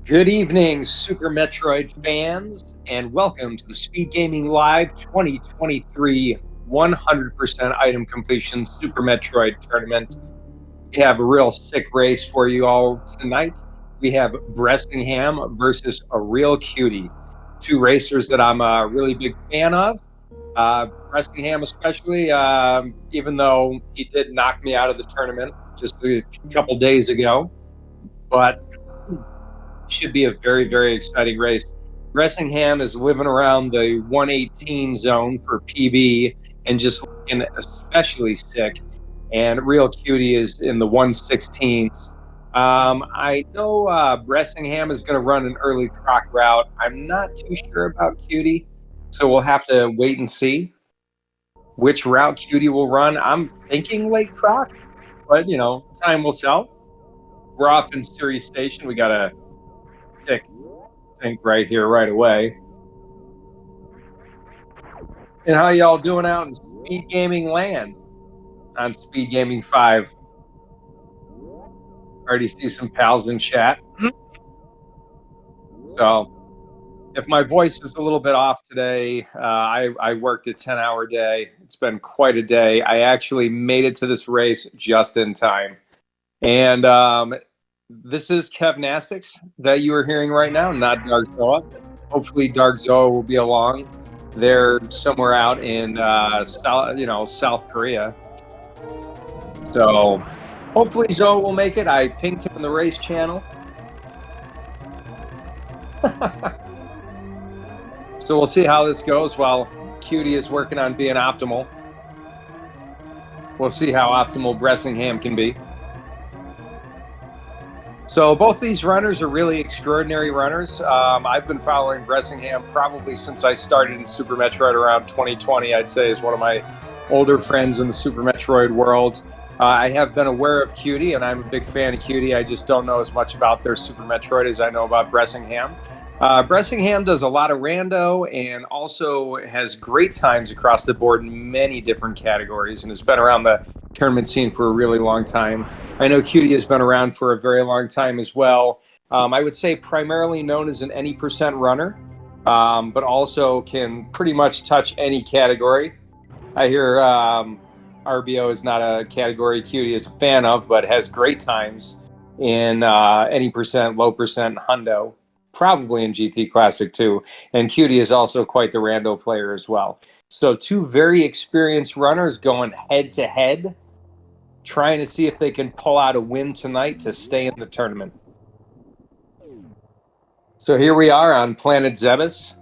Good evening, Super Metroid fans, and welcome to the Speedgaming Live 2023 100% item completion Super Metroid tournament. We have a real sick race for you all tonight. We have Bressingham versus ARealCutie, two racers that I'm a really big fan of. Bressingham especially, even though he did knock me out of the tournament just a couple days ago, but should be a very, very exciting race. Bressingham is living around the 118 zone for PB and just looking especially sick. And ARealCutie is in the 116s. I know Bressingham is going to run an early croc route. I'm not too sure about Cutie, so we'll have to wait and see which route Cutie will run. I'm thinking late croc, but time will tell. We're off in Series Station. We got to think right here, right away. And how y'all doing out in Speedgaming land on Speedgaming 5? Already see some pals in chat. So if my voice is a little bit off today, I worked a 10-hour day. It's been quite a day. I actually made it to this race just in time. And this is Kevnastics that you are hearing right now, not Dark Zoa. Hopefully Dark Zoa will be along. They're somewhere out in South Korea. So hopefully Zoa will make it. I pinged him in the race channel. So we'll see how this goes while Cutie is working on being optimal. We'll see how optimal Bressingham can be. So both these runners are really extraordinary runners. I've been following Bressingham probably since I started in Super Metroid around 2020, I'd say, is one of my older friends in the Super Metroid world. I have been aware of Cutie, and I'm a big fan of Cutie. I just don't know as much about their Super Metroid as I know about Bressingham. Bressingham does a lot of rando and also has great times across the board in many different categories and has been around the tournament scene for a really long time. I know Cutie has been around for a very long time as well. I would say primarily known as an any percent runner, but also can pretty much touch any category. I hear RBO is not a category Cutie is a fan of, but has great times in any percent, low percent, hundo. Probably in GT Classic too. And Cutie is also quite the rando player as well. So two very experienced runners going head to head, trying to see if they can pull out a win tonight to stay in the tournament. So here we are on Planet Zebes.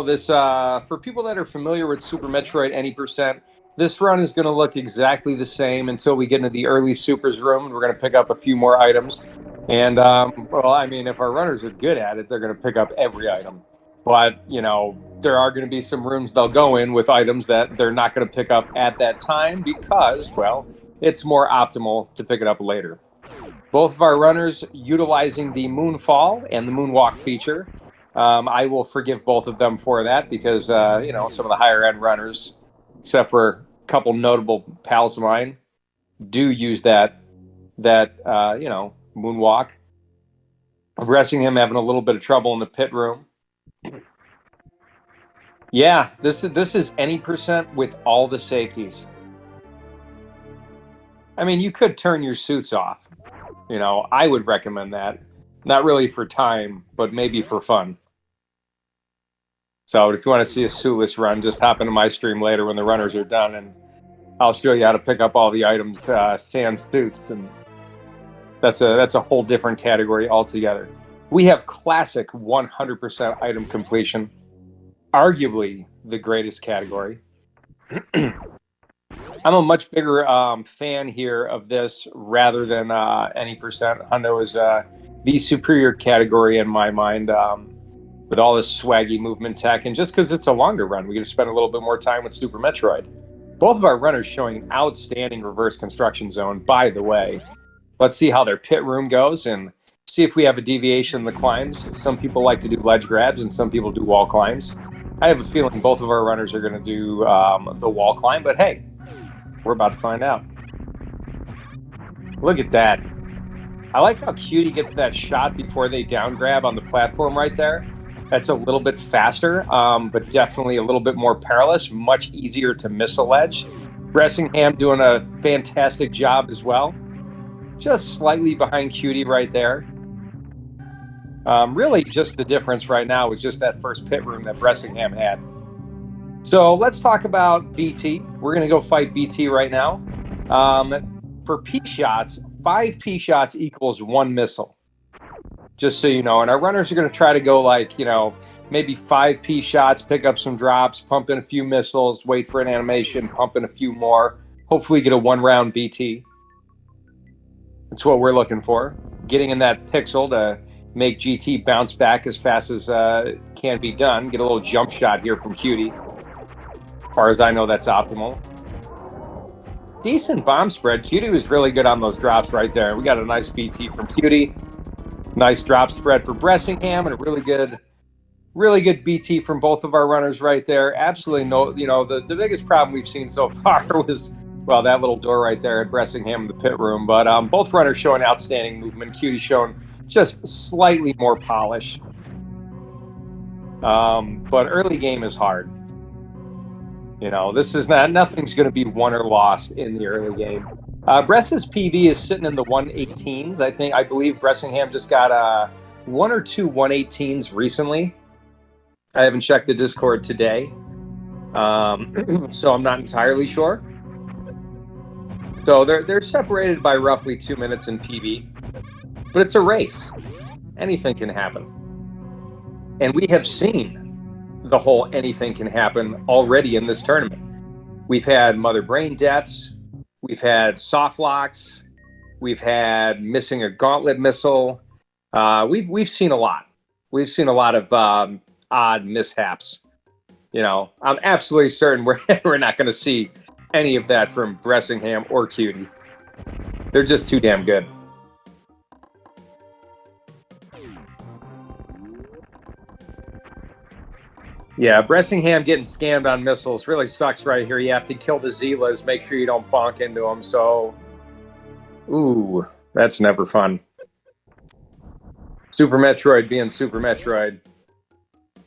This for people that are familiar with Super Metroid any percent, this run is going to look exactly the same until we get into the early Supers room, and we're going to pick up a few more items. And, if our runners are good at it, they're going to pick up every item. But, there are going to be some rooms they'll go in with items that they're not going to pick up at that time because, well, it's more optimal to pick it up later. Both of our runners utilizing the Moonfall and the Moonwalk feature. I will forgive both of them for that because, some of the higher-end runners, except for a couple notable pals of mine, do use that Moonwalk. Bressingham having a little bit of trouble in the pit room. Yeah, this is any percent with all the safeties. I mean, you could turn your suits off. I would recommend that. Not really for time, but maybe for fun. So if you want to see a suitless run, just hop into my stream later when the runners are done, and I'll show you how to pick up all the items, sans suits, and that's a whole different category altogether. We have classic 100% item completion, arguably the greatest category. I'm a much bigger fan here of this rather than any percent. Hundo is the superior category in my mind with all this swaggy movement tech. And just because it's a longer run, we get to spend a little bit more time with Super Metroid. Both of our runners showing outstanding reverse construction zone, by the way. Let's see how their pit room goes and see if we have a deviation in the climbs. Some people like to do ledge grabs and some people do wall climbs. I have a feeling both of our runners are going to do the wall climb, but hey, we're about to find out. Look at that. I like how Cutie gets that shot before they down grab on the platform right there. That's a little bit faster, but definitely a little bit more perilous, much easier to miss a ledge. Bressingham doing a fantastic job as well. Just slightly behind Cutie right there. Really just the difference right now was just that first pit room that Bressingham had. So let's talk about BT. We're going to go fight BT right now. For P shots, 5 P shots equals 1 missile. Just so you know. And our runners are going to try to go like, you know, maybe 5 P shots, pick up some drops, pump in a few missiles, wait for an animation, pump in a few more. Hopefully get a 1-round BT. That's what we're looking for. Getting in that pixel to make GT bounce back as fast as can be done. Get a little jump shot here from Cutie. As far as I know, that's optimal. Decent bomb spread. Cutie was really good on those drops right there. We got a nice BT from Cutie. Nice drop spread for Bressingham, and a really good BT from both of our runners right there. Absolutely no, you know, the biggest problem we've seen so far was, well, that little door right there at Bressingham in the pit room. But both runners showing outstanding movement. Cutie showing just slightly more polish. But early game is hard. You know, this is nothing's going to be won or lost in the early game. Bress's PV is sitting in the 118s. I believe Bressingham just got 1 or 2 118s recently. I haven't checked the Discord today, so I'm not entirely sure. So they're separated by roughly 2 minutes in PV, but it's a race. Anything can happen, and we have seen the whole anything can happen already in this tournament. We've had Mother Brain deaths. We've had soft locks. We've had missing a gauntlet missile. We've seen a lot. We've seen a lot of odd mishaps. You know, I'm absolutely certain we're not going to see any of that from Bressingham or Cutie. They're just too damn good. Yeah, Bressingham getting scammed on missiles really sucks right here. You have to kill the Zeelas, make sure you don't bonk into them. So, ooh, that's never fun. Super Metroid being Super Metroid.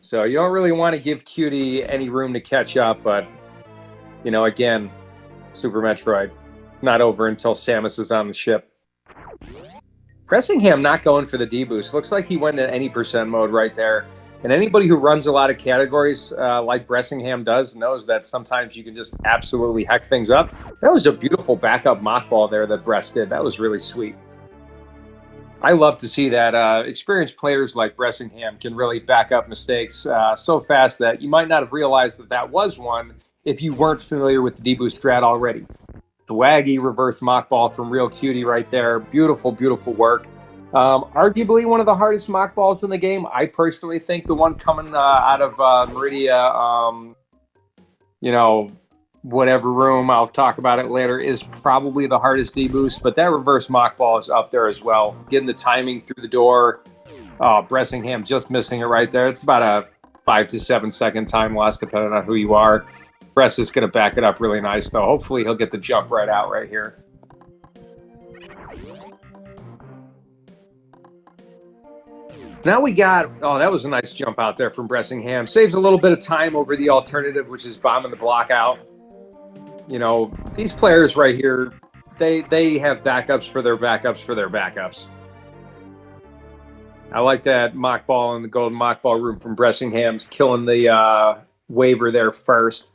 So you don't really want to give Cutie any room to catch up, but, you know, again, Super Metroid. Not over until Samus is on the ship. Bressingham not going for the D-boost. Looks like he went in any percent mode right there. And anybody who runs a lot of categories like Bressingham does knows that sometimes you can just absolutely heck things up. That was a beautiful backup mock ball there that Bress did. That was really sweet. I love to see that experienced players like Bressingham can really back up mistakes so fast that you might not have realized that that was one if you weren't familiar with the D-boost strat already. Swaggy reverse mock ball from ARealCutie right there. Beautiful, beautiful work. Arguably one of the hardest mock balls in the game. I personally think the one coming out of Meridia, you know, whatever room, I'll talk about it later, is probably the hardest D-boost, but that reverse mock ball is up there as well. Getting the timing through the door. Bressingham just missing it right there. It's about a 5 to 7 second time loss depending on who you are. Bress is going to back it up really nice, though. Hopefully he'll get the jump right out right here. Now we got, oh, that was a nice jump out there from Bressingham. Saves a little bit of time over the alternative, which is bombing the block out. You know, these players right here, they have backups for their backups for their backups. I like that mock ball in the golden mock ball room from Bressingham's killing the waiver there first.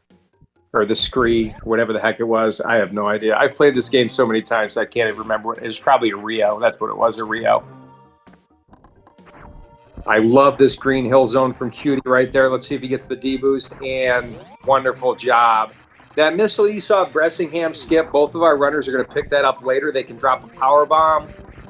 Or the scree, whatever the heck it was. I have no idea. I've played this game so many times I can't even remember what it was. Probably a Rio. That's what it was, a Rio. I love this green hill zone from Cutie right there. Let's see if he gets the D-boost, and wonderful job. That missile you saw Bressingham skip, both of our runners are going to pick that up later. They can drop a power bomb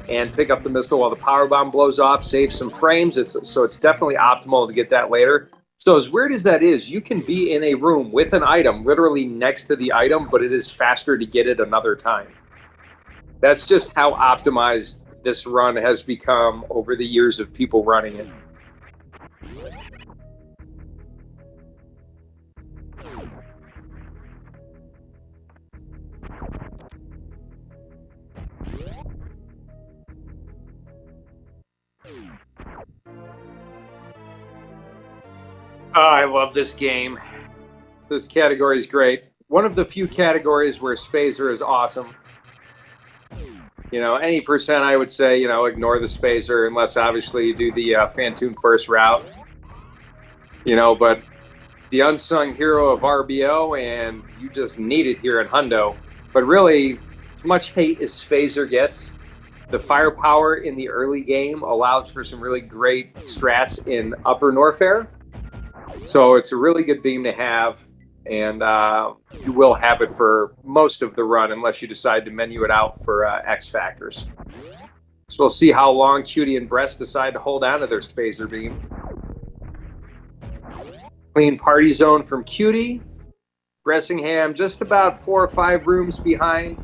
and pick up the missile while the power bomb blows off, save some frames. So it's definitely optimal to get that later. So as weird as that is, you can be in a room with an item literally next to the item, but it is faster to get it another time. That's just how optimized this run has become over the years of people running it. Oh, I love this game. This category is great. One of the few categories where Spazer is awesome. You know, any percent, I would say, you know, ignore the Spazer unless obviously you do the Fantoon first route. You know, but the unsung hero of RBO, and you just need it here at Hundo. But really, as much hate as Spazer gets, the firepower in the early game allows for some really great strats in Upper Norfair. So it's a really good beam to have, and you will have it for most of the run unless you decide to menu it out for X Factors. So we'll see how long Cutie and Bress decide to hold on to their Spazer beam. Clean party zone from Cutie. Bressingham just about 4 or 5 rooms behind.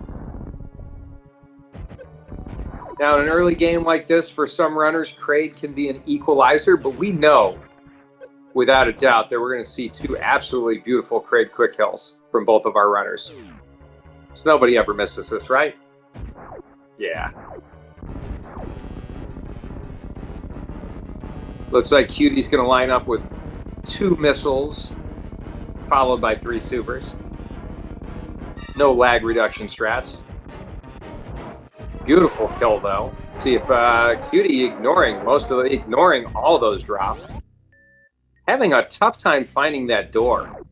Now, in an early game like this, for some runners, Kraid can be an equalizer, but we know, without a doubt, that we're going to see 2 absolutely beautiful Kraid quick kills from both of our runners. So nobody ever misses this, right? Yeah. Looks like Cutie's going to line up with 2 missiles, followed by 3 supers. No lag reduction strats. Beautiful kill, though. Let's see if Cutie ignoring all those drops. Having a tough time finding that door.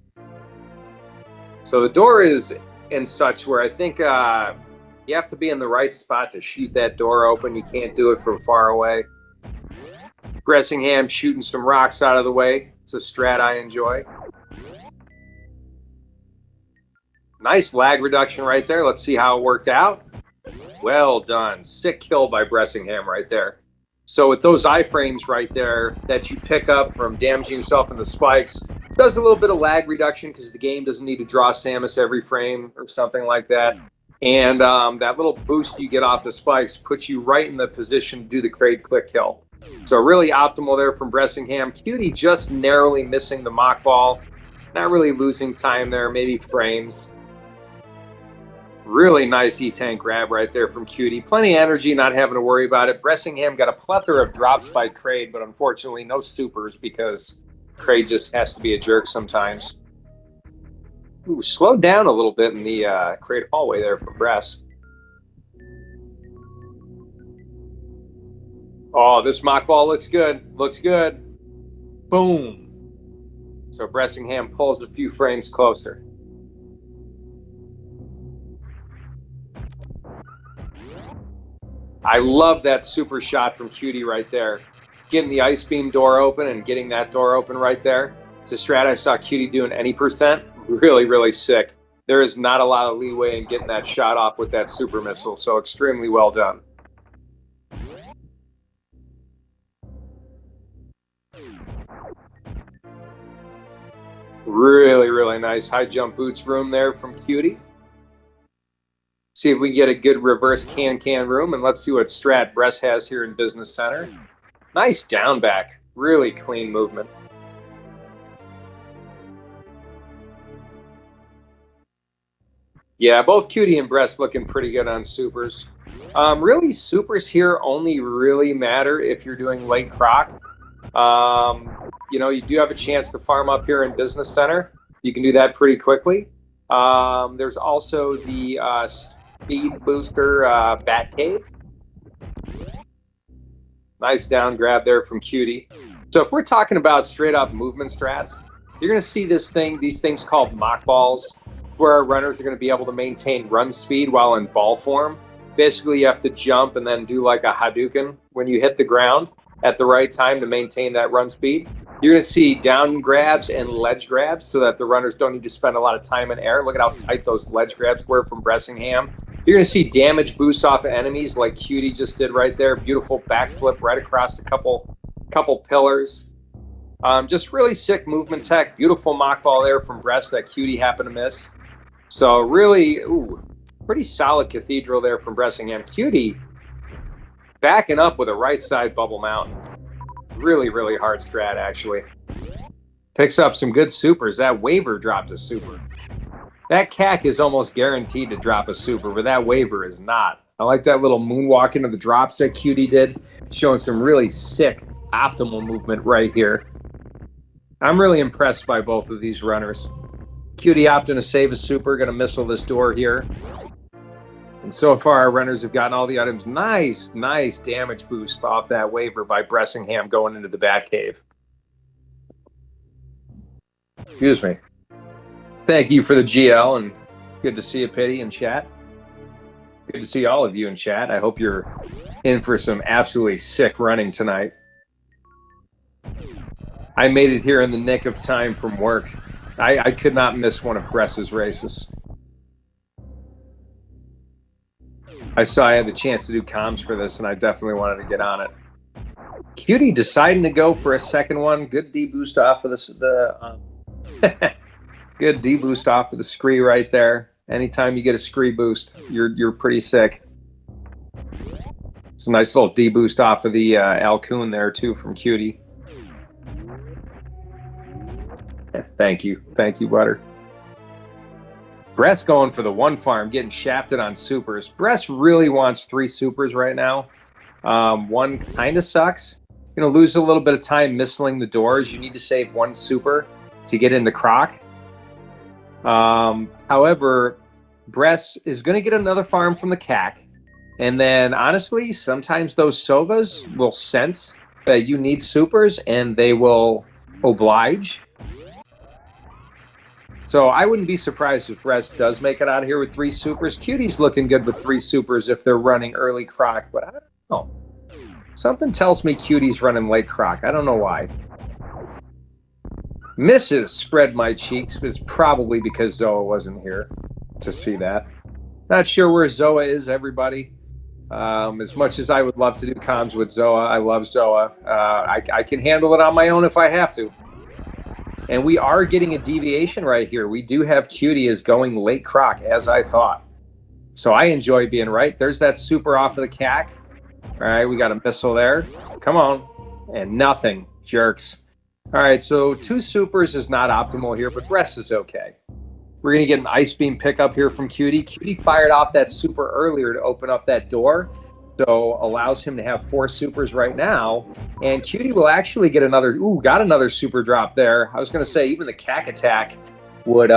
So the door is in such where I think you have to be in the right spot to shoot that door open. You can't do it from far away. Bressingham shooting some rocks out of the way. It's a strat I enjoy. Nice lag reduction right there. Let's see how it worked out. Well done. Sick kill by Bressingham right there. So with those iframes right there that you pick up from damaging yourself in the spikes, does a little bit of lag reduction because the game doesn't need to draw Samus every frame or something like that. And that little boost you get off the spikes puts you right in the position to do the Kraid quick kill. So really optimal there from Bressingham. Cutie just narrowly missing the mock ball. Not really losing time there, maybe frames. Really nice E-tank grab right there from Cutie. Plenty of energy, not having to worry about it. Bressingham got a plethora of drops by Kraid, but unfortunately no supers because Kraid just has to be a jerk sometimes. Ooh, slowed down a little bit in the Kraid hallway there from Bress. Oh, this mock ball looks good. Looks good. Boom. So Bressingham pulls a few frames closer. I love that super shot from Cutie right there. Getting the ice beam door open and getting that door open right there. It's a strat I saw Cutie doing any percent. Really, really sick. There is not a lot of leeway in getting that shot off with that super missile, so extremely well done. Really, really nice high jump boots room there from Cutie. See if we can get a good reverse can-can room, and let's see what strat Bress has here in Business Center. Nice down back. Really clean movement. Yeah, both Cutie and Bress looking pretty good on supers. Really, supers here only really matter if you're doing late croc. You know, you do have a chance to farm up here in Business Center. You can do that pretty quickly. There's also the speed booster Bat Cave. Nice down grab there from Cutie. So if we're talking about straight up movement strats, you're going to see these things called mock balls, where our runners are going to be able to maintain run speed while in ball form. Basically, you have to jump and then do like a Hadouken when you hit the ground at the right time to maintain that run speed. You're going to see down grabs and ledge grabs so that the runners don't need to spend a lot of time in air. Look at how tight those ledge grabs were from Bressingham. You're going to see damage boosts off of enemies like Cutie just did right there. Beautiful backflip right across a couple pillars. Just really sick movement tech. Beautiful mock ball there from Bress that Cutie happened to miss. So really, pretty solid cathedral there from Bressingham. Cutie backing up with a right side bubble mountain. Really, really hard strat, actually. Picks up some good supers. That waiver dropped a super. That CAC is almost guaranteed to drop a super, but that waiver is not. I like that little moonwalk into the drops that Cutie did, showing some really sick optimal movement right here. I'm really impressed by both of these runners. Cutie opting to save a super, going to missile this door here. And so far, our runners have gotten all the items. Nice damage boost off that waiver by Bressingham going into the Batcave. Excuse me. Thank you for the GL, and good to see you, Pity, in chat. Good to see all of you in chat. I hope you're in for some absolutely sick running tonight. I made it here in the nick of time from work. I could not miss one of Bress's races. I saw I had the chance to do comms for this, and I definitely wanted to get on it. Cutie deciding to go for a second one. Good D-boost off of good D-boost off of the scree right there. Anytime you get a scree boost, you're pretty sick. It's a nice little D-boost off of the ARealCutie there, too, from Cutie. Yeah, thank you, Butter. Brett's going for the one farm, getting shafted on supers. Brett really wants 3 supers right now. One kind of sucks. You're going to lose a little bit of time missling the doors. You need to save 1 super to get into Croc. However, Brett is going to get another farm from the CAC. And then, honestly, sometimes those Sovas will sense that you need supers, and they will oblige. So I wouldn't be surprised if Brett does make it out of here with 3 supers. Cutie's looking good with 3 supers if they're running early Croc, but I don't know. Something tells me Cutie's running late Croc. I don't know why. Mrs. Spread My Cheeks is probably because Zoa wasn't here to see that. Not sure where Zoa is, everybody. As much as I would love to do comms with Zoa, I love Zoa. I can handle it on my own if I have to. And we are getting a deviation right here. We do have Cutie as going late Croc, as I thought. So I enjoy being right. There's that super off of the CAC. All right, we got a missile there. Come on. And nothing. Jerks. All right, so 2 supers is not optimal here, but rest is okay. We're going to get an Ice Beam pickup here from Cutie. Cutie fired off that super earlier to open up that door. So allows him to have 4 supers right now. And Cutie will actually get another... Ooh, got another super drop there. I was going to say even the CAC attack would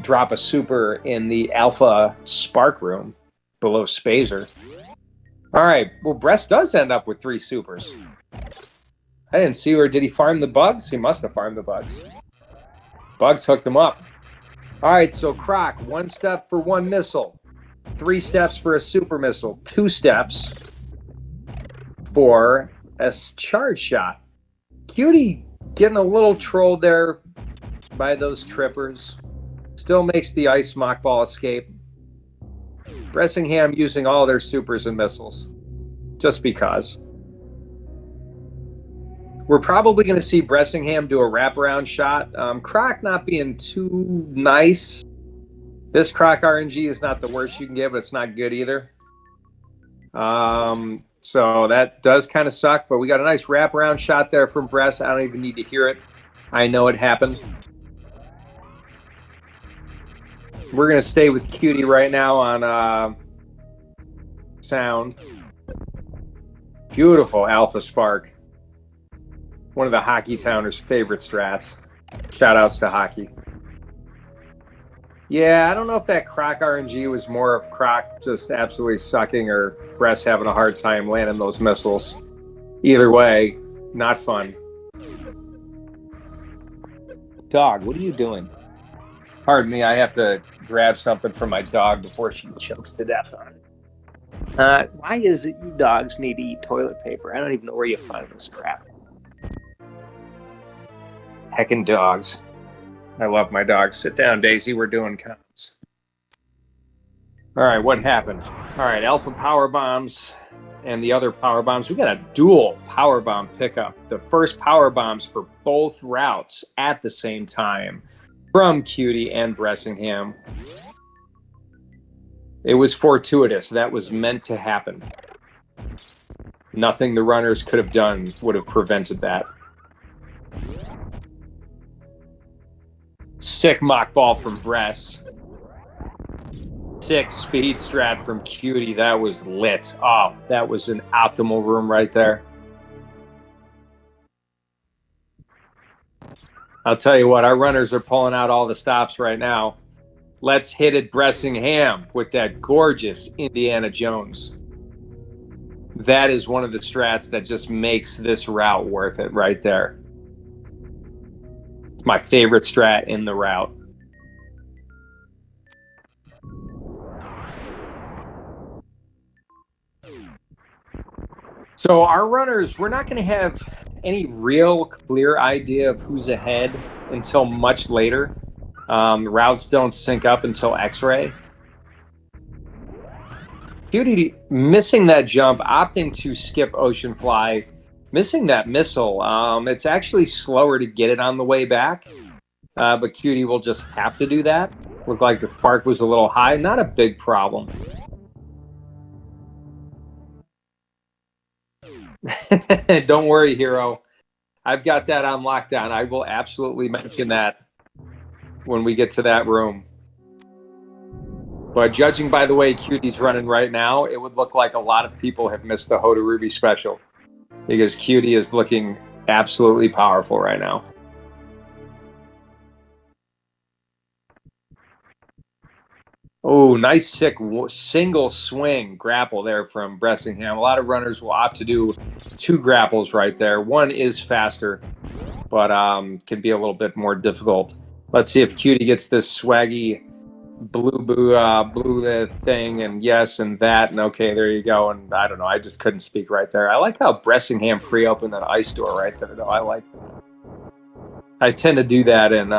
drop a super in the Alpha Spark room below Spazer. All right. Well, Bress does end up with 3 supers. I didn't see where... Did he farm the bugs? He must have farmed the bugs. Bugs hooked him up. All right, so Croc, 1 step for 1 missile. 3 steps for a super missile, 2 steps for a charge shot. Cutie getting a little trolled there by those trippers. Still makes the ice mock ball escape. Bressingham using all their supers and missiles, just because. We're probably going to see Bressingham do a wraparound shot. Croc not being too nice. This Croc RNG is not the worst you can get, but it's not good either. So that does kind of suck, but we got a nice wraparound shot there from Bress. I don't even need to hear it. I know it happened. We're going to stay with Cutie right now on sound. Beautiful Alpha Spark. One of the Hockey Towners' favorite strats. Shout outs to Hockey. Yeah, I don't know if that Croc RNG was more of Croc just absolutely sucking or Bress having a hard time landing those missiles. Either way, not fun. Dog, what are you doing? Pardon me, I have to grab something from my dog before she chokes to death on it. Why is it you dogs need to eat toilet paper? I don't even know where you find this crap. Heckin' dogs. I love my dogs. Sit down, Daisy. We're doing counts. All right, what happened? All right, Alpha Power Bombs and the other Power Bombs. We got a dual Power Bomb pickup. The first Power Bombs for both routes at the same time from Cutie and Bressingham. It was fortuitous. That was meant to happen. Nothing the runners could have done would have prevented that. Sick mock ball from Bress. Sick speed strat from Cutie. That was lit. Oh, that was an optimal room right there. I'll tell you what, our runners are pulling out all the stops right now. Let's hit it, Bressingham, with that gorgeous Indiana Jones. That is one of the strats that just makes this route worth it right there. It's my favorite strat in the route. So our runners, we're not going to have any real clear idea of who's ahead until much later. Routes don't sync up until X-ray. Cutie missing that jump, opting to skip Ocean Fly, missing that missile. It's actually slower to get it on the way back, but Cutie will just have to do that. Looked like the spark was a little high, not a big problem. Don't worry, Hero. I've got that on lockdown. I will absolutely mention that when we get to that room. But judging by the way Cutie's running right now, it would look like a lot of people have missed the Hoda Ruby special, because Cutie is looking absolutely powerful right now. Oh, nice sick single swing grapple there from Bressingham. A lot of runners will opt to do 2 grapples right there. One is faster, but can be a little bit more difficult. Let's see if Cutie gets this swaggy blue thing, and yes, and that, and okay, there you go. And I don't know, I just couldn't speak right there. I like how Bressingham pre-opened that ice door right there, though. I like that. I tend to do that in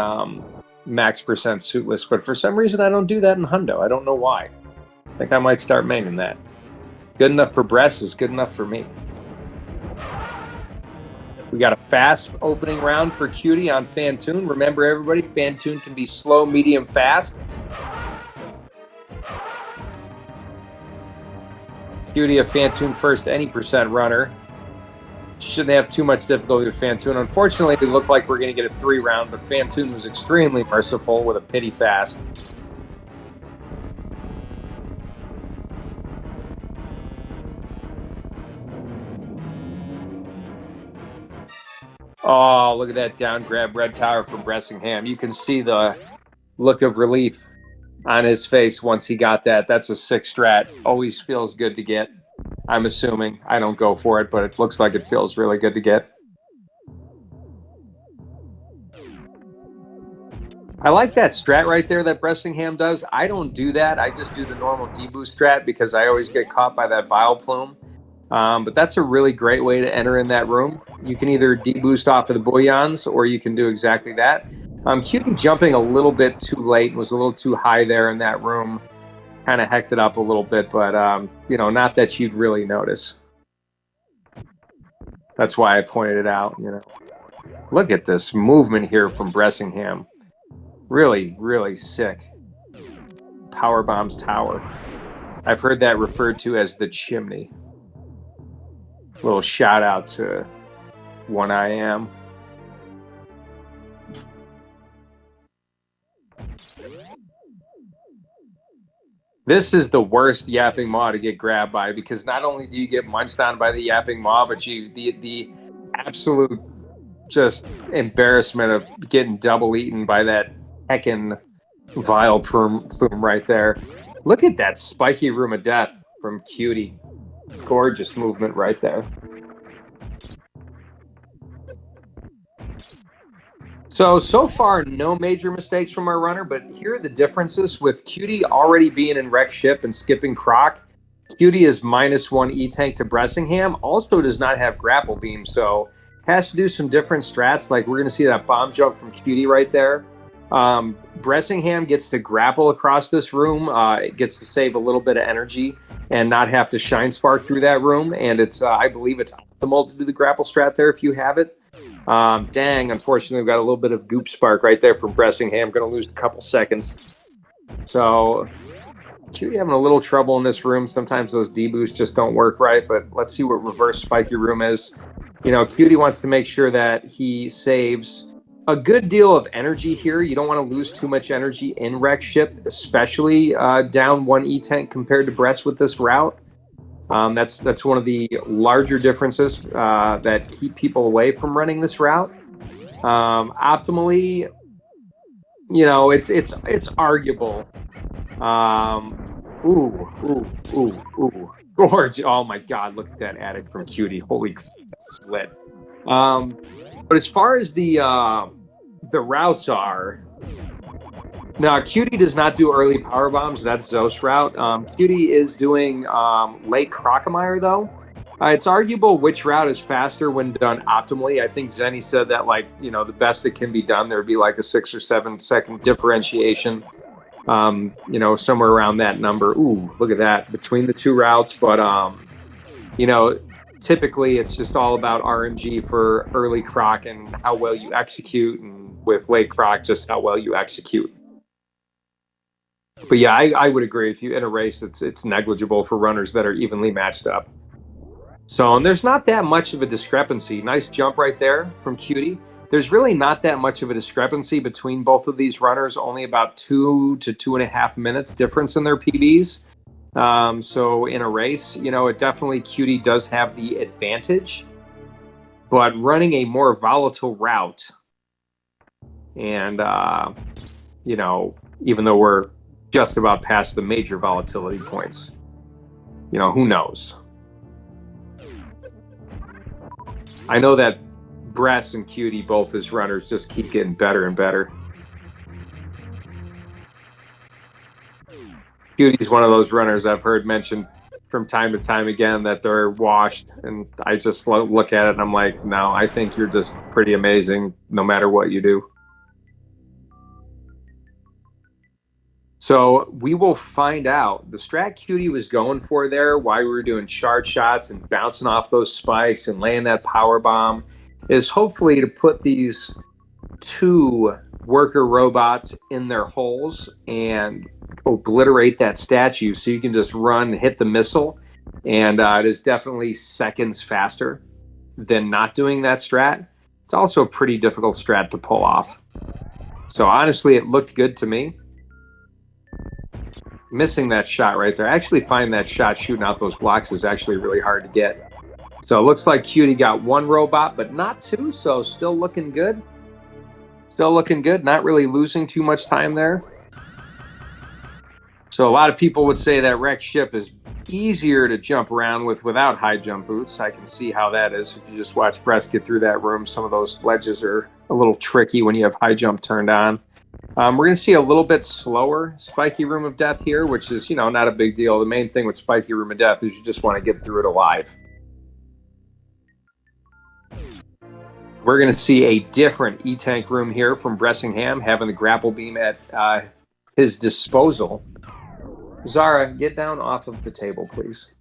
max percent suitless, but for some reason I don't do that in hundo. I don't know why. I think I might start maining that. Good enough for Bress is good enough for me. We got a fast opening round for Cutie on Fantoon. Remember, everybody, Fantoon can be slow, medium, fast. Cutie, a Fantoon first any percent runner. Shouldn't have too much difficulty with Fantoon. Unfortunately, it looked like we're going to get a 3 round, but Fantoon was extremely merciful with a pity fast. Oh, look at that down grab red tower from Bressingham. You can see the look of relief on his face once he got that. That's a 6 strat. Always feels good to get. I'm assuming. I don't go for it, but it looks like it feels really good to get. I like that strat right there that Bressingham does. I don't do that. I just do the normal deboost strat because I always get caught by that Vile Plume. But that's a really great way to enter in that room. You can either deboost off of the Bouillons, or you can do exactly that. Cutie jumping a little bit too late, was a little too high there in that room. Kind of hecked it up a little bit, but, you know, not that you'd really notice. That's why I pointed it out, you know. Look at this movement here from Bressingham. Really, really sick. Power bombs tower. I've heard that referred to as the chimney. Little shout out to 1IM. This is the worst yapping maw to get grabbed by, because not only do you get munched on by the yapping maw, but you the absolute just embarrassment of getting double eaten by that heckin' Vile Plume right there. Look at that spiky room of death from Cutie. Gorgeous movement right there. So far, no major mistakes from our runner, but here are the differences with Cutie already being in wreck ship and skipping Croc. Cutie is -1 E-Tank to Bressingham, also does not have grapple beam, so has to do some different strats, like we're going to see that bomb jump from Cutie right there. Bressingham gets to grapple across this room, it gets to save a little bit of energy and not have to shine spark through that room, and it's I believe it's optimal to do the grapple strat there if you have it. Dang, unfortunately, we've got a little bit of goop spark right there from Bressingham. Going to lose a couple seconds. So, Cutie having a little trouble in this room. Sometimes those deboosts just don't work right, but let's see what reverse spiky room is. You know, Cutie wants to make sure that he saves a good deal of energy here. You don't want to lose too much energy in wreck ship, especially down 1 E-Tank compared to Bress with this route. That's one of the larger differences that keep people away from running this route. Optimally, you know, it's arguable. Ooh. Gorge. Oh my God, look at that attic from Cutie. Holy slit. But as far as the routes are, now Cutie does not do early power bombs. That's Zos route. Cutie is doing late Crocomire though. It's arguable which route is faster when done optimally. I think Zenny said that, like, you know, the best that can be done, there would be like a 6 or 7 second differentiation. You know, somewhere around that number. Ooh, look at that between the two routes. But you know, typically it's just all about RNG for early croc and how well you execute, and with late croc, just how well you execute. But yeah, I would agree. If you in a race, it's negligible for runners that are evenly matched up. So, and there's not that much of a discrepancy. Nice jump right there from Cutie. There's really not that much of a discrepancy between both of these runners, only about 2 to 2.5 minutes difference in their PBs. So in a race, you know, it definitely, Cutie does have the advantage, but running a more volatile route, and, you know, even though we're just about past the major volatility points, you know, who knows? I know that Bress and Cutie, both as runners, just keep getting better and better. Cutie's one of those runners I've heard mentioned from time to time again that they're washed, and I just look at it and I'm like, no, I think you're just pretty amazing no matter what you do. So we will find out. The strat Cutie was going for there, why we were doing shard shots and bouncing off those spikes and laying that power bomb, is hopefully to put these 2 worker robots in their holes and obliterate that statue, so you can just run, hit the missile, and it is definitely seconds faster than not doing that strat. It's also a pretty difficult strat to pull off. So honestly, it looked good to me. Missing that shot right there. I actually find that shot shooting out those blocks is actually really hard to get. So it looks like Cutie got 1 robot, but not 2, so still looking good. Still looking good, not really losing too much time there. So a lot of people would say that wrecked ship is easier to jump around with without high jump boots. I can see how that is. If you just watch Bress get through that room, some of those ledges are a little tricky when you have high jump turned on. We're going to see a little bit slower Spiky Room of Death here, which is, you know, not a big deal. The main thing with Spiky Room of Death is you just want to get through it alive. We're going to see a different E-Tank room here from Bressingham, having the grapple beam at his disposal. Zara, get down off of the table, please.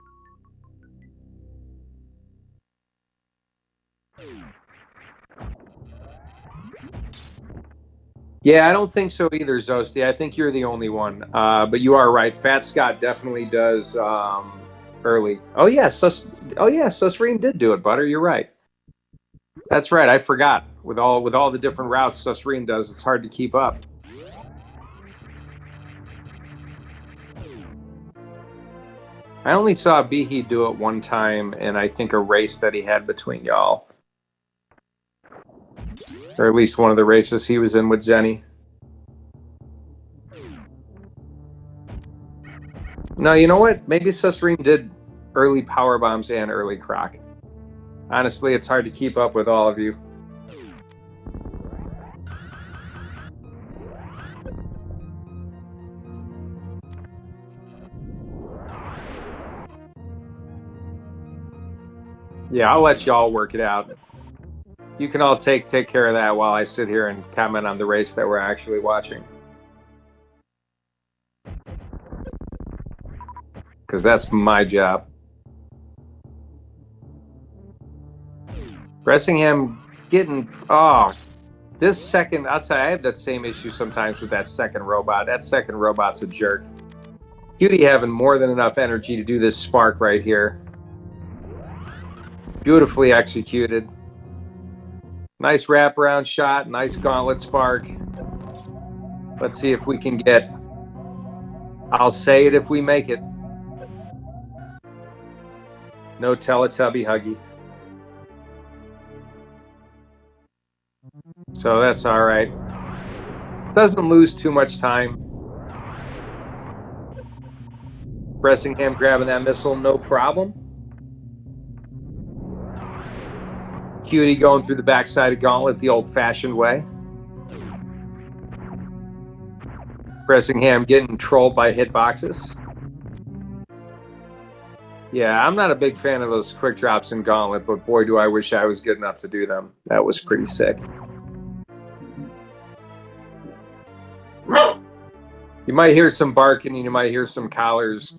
Yeah, I don't think so either, Zosti. I think you're the only one. But you are right. Fat Scott definitely does early. Oh yeah, Susreen did do it, Butter. You're right. That's right. I forgot. With all the different routes Susreen does, it's hard to keep up. I only saw Behe do it one time, and I think a race that he had between y'all. Or at least one of the races he was in with Zenny. No, you know what? Maybe Susreen did early power bombs and early croc. Honestly, it's hard to keep up with all of you. Yeah, I'll let y'all work it out. You can all take care of that while I sit here and comment on the race that we're actually watching. Because that's my job. Bressingham getting... Oh, this second... I'll tell you, I have that same issue sometimes with that second robot. That second robot's a jerk. Cutie having more than enough energy to do this spark right here. Beautifully executed. Nice wraparound shot. Nice gauntlet spark. Let's see if we can get... I'll say it if we make it. No Teletubby huggy. So that's all right. Doesn't lose too much time. Bressingham grabbing that missile, no problem. Cutie going through the backside of Gauntlet the old-fashioned way. Bressingham getting trolled by hitboxes. Yeah, I'm not a big fan of those quick drops in Gauntlet, but boy, do I wish I was good enough to do them. That was pretty sick. You might hear some barking and you might hear some collars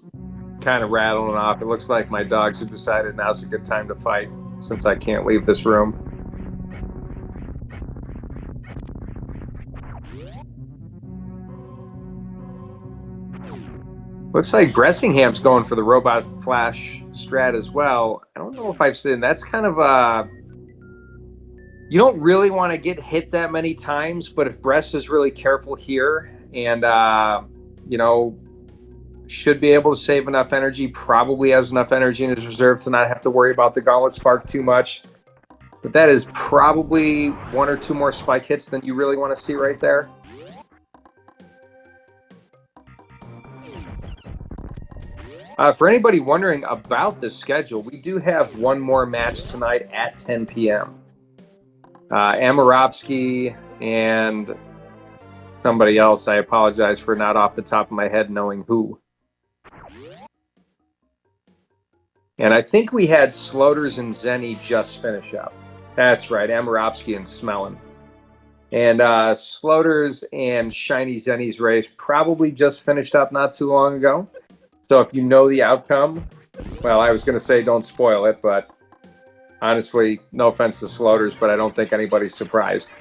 kind of rattling off. It looks like my dogs have decided now's a good time to fight since I can't leave this room. Looks like Bressingham's going for the robot flash strat as well. I don't know if I've seen that's kind of you don't really want to get hit that many times, but if Bress is really careful here and you know, should be able to save enough energy, probably has enough energy in his reserve to not have to worry about the Gauntlet Spark too much. But that is probably 1 or 2 more spike hits than you really want to see right there. For anybody wondering about the schedule, we do have one more match tonight at 10 p.m. Amarovsky and somebody else. I apologize for not off the top of my head knowing who. And I think we had Sloters and Zenny just finish up. That's right, Amarovsky and Smellin. And Sloters and Shiny Zenny's race probably just finished up not too long ago. So if you know the outcome, well, I was going to say don't spoil it, but honestly, no offense to Sloters, but I don't think anybody's surprised.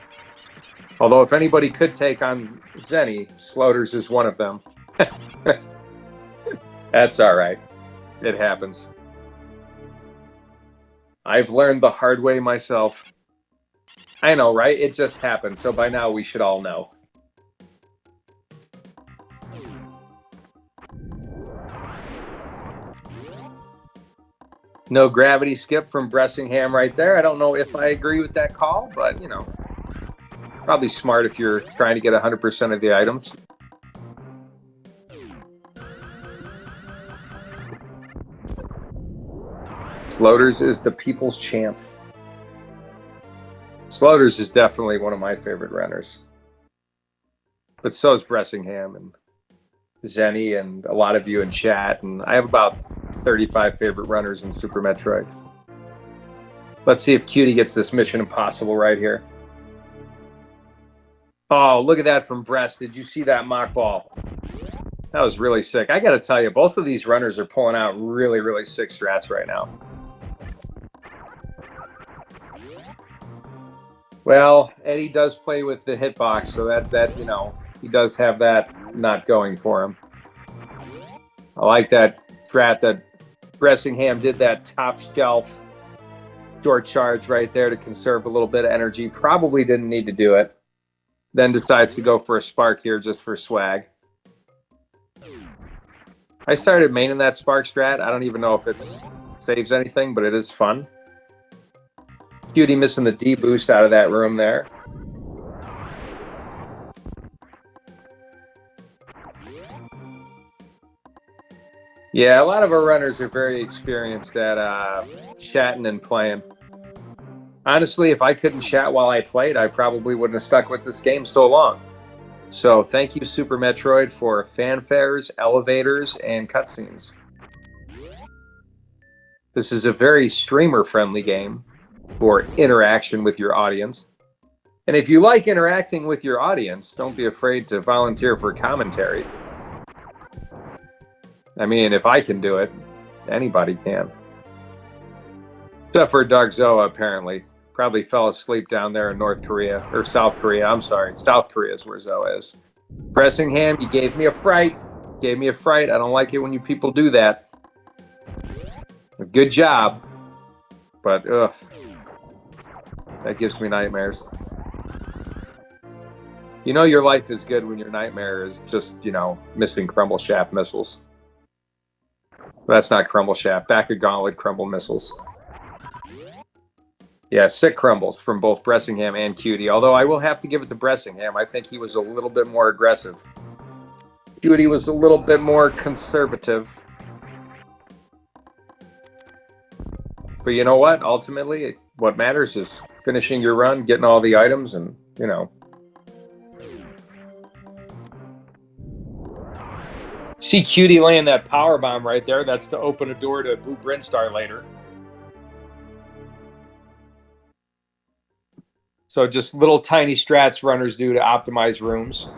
Although if anybody could take on Zenny, Sloters is one of them. That's all right. It happens. I've learned the hard way myself. I know, right? It just happened. So by now we should all know. No gravity skip from Bressingham right there. I don't know if I agree with that call, but, you know, probably smart if you're trying to get 100% of the items. Sloters is the people's champ. Sloters is definitely one of my favorite runners. But so is Bressingham and Zenny and a lot of you in chat. And I have about 35 favorite runners in Super Metroid. Let's see if Cutie gets this Mission Impossible right here. Oh, look at that from Bress. Did you see that mock ball? That was really sick. I got to tell you, both of these runners are pulling out really, really sick strats right now. Well, Eddie does play with the hitbox, so that you know, he does have that not going for him. I like that strat that Bressingham did, that top shelf short charge right there to conserve a little bit of energy. Probably didn't need to do it. Then decides to go for a spark here just for swag. I started maining that spark strat. I don't even know if it saves anything, but it is fun. Cutie missing the D boost out of that room there. Yeah, a lot of our runners are very experienced at chatting and playing. Honestly, if I couldn't chat while I played, I probably wouldn't have stuck with this game so long. So thank you, Super Metroid, for fanfares, elevators, and cutscenes. This is a very streamer-friendly game for interaction with your audience. And if you like interacting with your audience, don't be afraid to volunteer for commentary. I mean, if I can do it, anybody can. Except for Dark Zoa, apparently. Probably fell asleep down there in North Korea, or South Korea, I'm sorry. South Korea is where Zoa is. Bressingham, you gave me a fright. Gave me a fright. I don't like it when you people do that. Good job. But, ugh. That gives me nightmares. You know your life is good when your nightmare is just, you know, missing Crumble Shaft missiles. That's not Crumble Shaft. Back of Gauntlet Crumble missiles. Yeah, sick crumbles from both Bressingham and Cutie. Although I will have to give it to Bressingham. I think he was a little bit more aggressive. Cutie was a little bit more conservative. But you know what? Ultimately, what matters is finishing your run, getting all the items, and, you know. See Cutie laying that power bomb right there. That's to open a door to Blue Brinstar later. So just little tiny strats runners do to optimize rooms.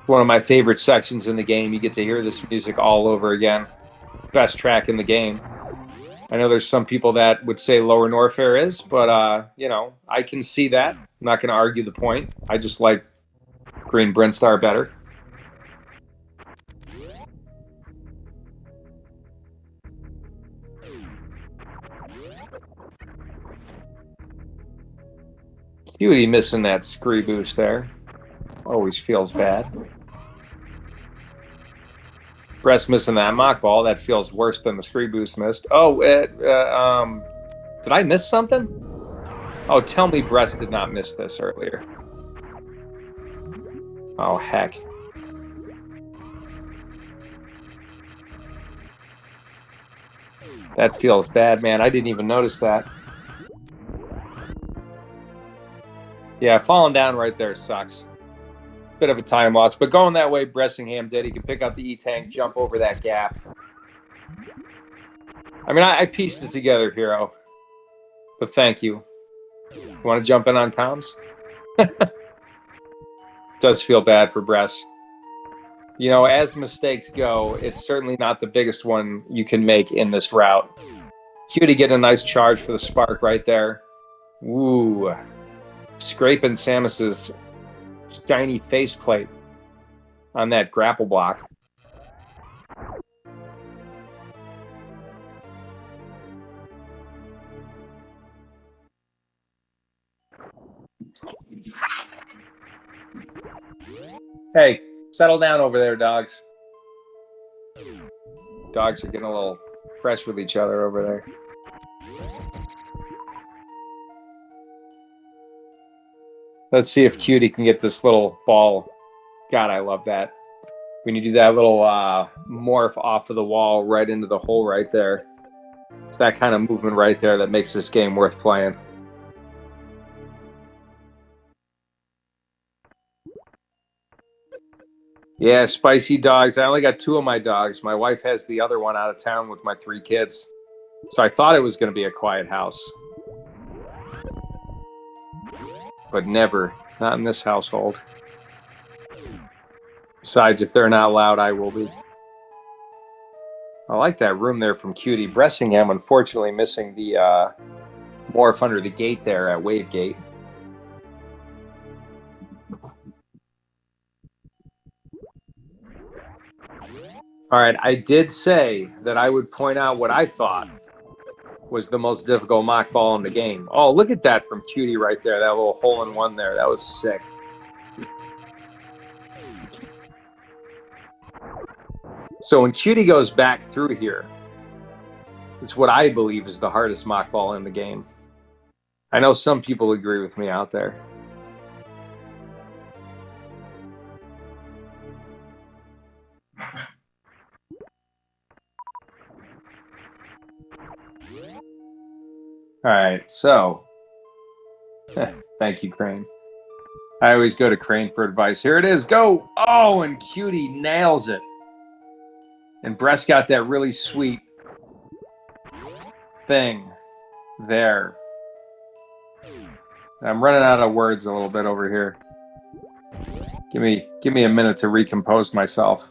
One of my favorite sections in the game. You get to hear this music all over again. Best track in the game. I know there's some people that would say Lower Norfair is, but, you know, I can see that. I'm not going to argue the point. I just like Green Brinstar better. Cutie missing that scree boost there. Always feels bad. Bress missing that mock ball. That feels worse than the scree boost missed. Oh, did I miss something? Oh, tell me Bress did not miss this earlier. Oh, heck. That feels bad, man. I didn't even notice that. Yeah, falling down right there sucks. Bit of a time loss, but going that way, Bressingham did. He could pick up the E-Tank, jump over that gap. I mean, I pieced it together, Hero. But thank you. You want to jump in on comms? Does feel bad for Bress. You know, as mistakes go, it's certainly not the biggest one you can make in this route. Cutie get a nice charge for the spark right there. Woo. Scraping Samus's shiny faceplate on that grapple block. Hey, settle down over there, dogs. Dogs are getting a little fresh with each other over there. Let's see if Cutie can get this little ball. God, I love that. When you do that little morph off of the wall right into the hole right there. It's that kind of movement right there that makes this game worth playing. Yeah, spicy dogs. I only got 2 of my dogs. My wife has the other one out of town with my 3 kids. So I thought it was going to be a quiet house. But never. Not in this household. Besides, if they're not loud, I will be. I like that room there from Cutie. Bressingham, unfortunately, missing the morph under the gate there at Wave Gate. All right, I did say that I would point out what I thought was the most difficult mock ball in the game. Oh, look at that from Cutie right there. That little hole-in-one there. That was sick. So when Cutie goes back through here, it's what I believe is the hardest mock ball in the game. I know some people agree with me out there. All right, so thank you, Crane. I always go to Crane for advice. Here it is, go! Oh, and Cutie nails it. And Bress got that really sweet thing there. I'm running out of words a little bit over here. Give me a minute to recompose myself.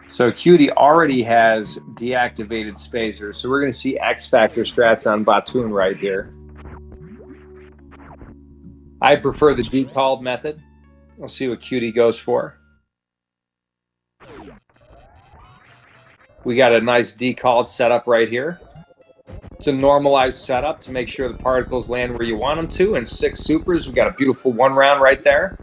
So Cutie already has deactivated spacers, so we're going to see X Factor strats on Batoon right here. I prefer the decalled method. We'll see what Cutie goes for. We got a nice decalled setup right here. It's a normalized setup to make sure the particles land where you want them to, and 6 supers. We got a beautiful 1 round right there.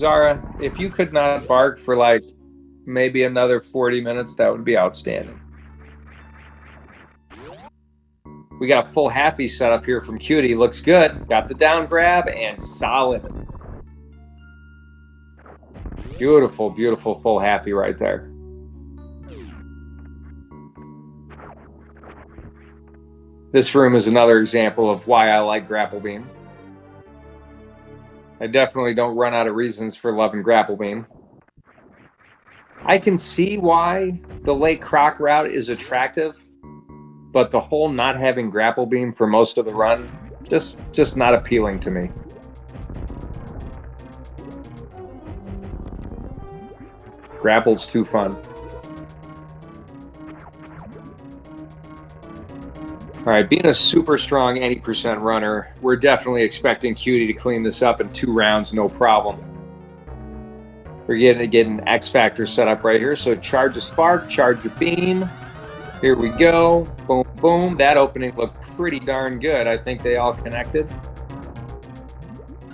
Zara, if you could not bark for like maybe another 40 minutes, that would be outstanding. We got a full halfie set up here from Cutie. Looks good. Got the down grab and solid. Beautiful, beautiful full halfie right there. This room is another example of why I like Grapple Beam. I definitely don't run out of reasons for loving Grapple Beam. I can see why the Lake Croc route is attractive, but the whole not having Grapple Beam for most of the run, just not appealing to me. Grapple's too fun. All right, being a super strong 80% runner, we're definitely expecting Cutie to clean this up in 2 rounds, no problem. We're getting an X Factor set up right here. So charge a spark, charge a beam. Here we go. Boom, boom. That opening looked pretty darn good. I think they all connected.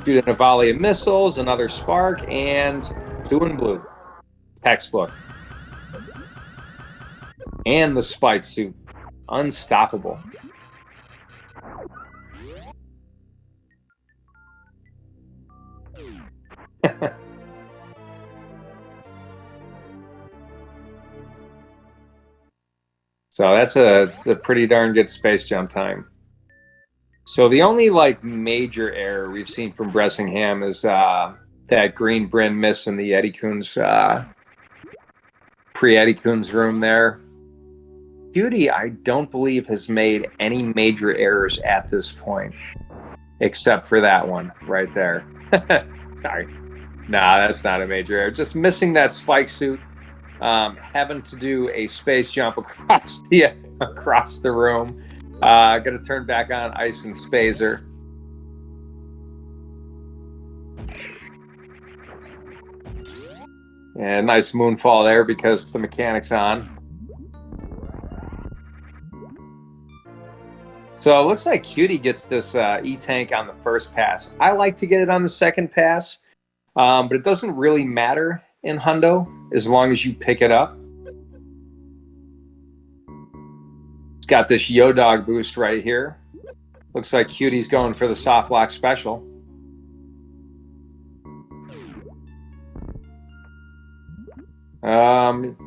Shooting a volley of missiles, another spark, and doing blue. Textbook. And the spike suit. Unstoppable. So that's a pretty darn good space jump time. So the only like major error we've seen from Bressingham is that green Bryn miss in the Eddie Coons pre-Eddie Coons room there. Cutie, I don't believe, has made any major errors at this point, except for that one right there. Sorry. Nah, that's not a major error. Just missing that spike suit, having to do a space jump across the room. Gonna turn back on Ice and Spazer. And nice moonfall there because the mechanic's on. So it looks like Cutie gets this E-Tank on the first pass. I like to get it on the second pass, but it doesn't really matter in Hundo as long as you pick it up. It's got this Yo-Dog boost right here. Looks like Cutie's going for the soft lock special.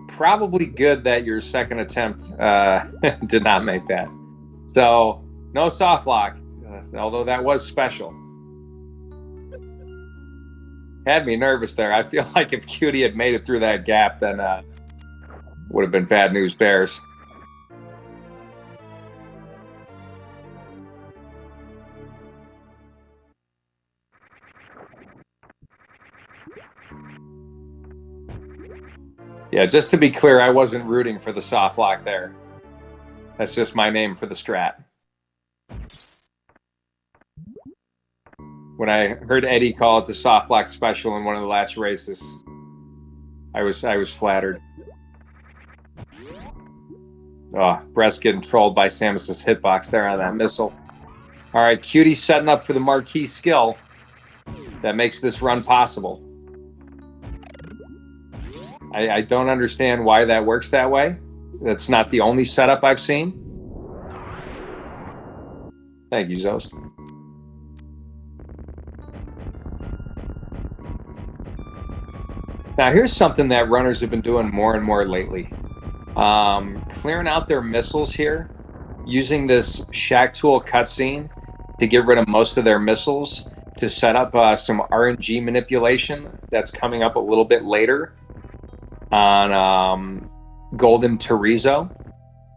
Probably good that your second attempt did not make that. So, no soft lock, although that was special. Had me nervous there. I feel like if Cutie had made it through that gap, then would have been bad news bears. Yeah, just to be clear, I wasn't rooting for the soft lock there. That's just my name for the strat. When I heard Eddie call it the soft lock special in one of the last races, I was flattered. Oh, Breast getting trolled by Samus's hitbox there on that missile. All right, Cutie setting up for the marquee skill that makes this run possible. I don't understand why that works that way. That's not the only setup I've seen. Thank you, Zost. Now, here's something that runners have been doing more and more lately. Clearing out their missiles here, using this Shack Tool cutscene to get rid of most of their missiles to set up some RNG manipulation that's coming up a little bit later on Golden Terrizzo.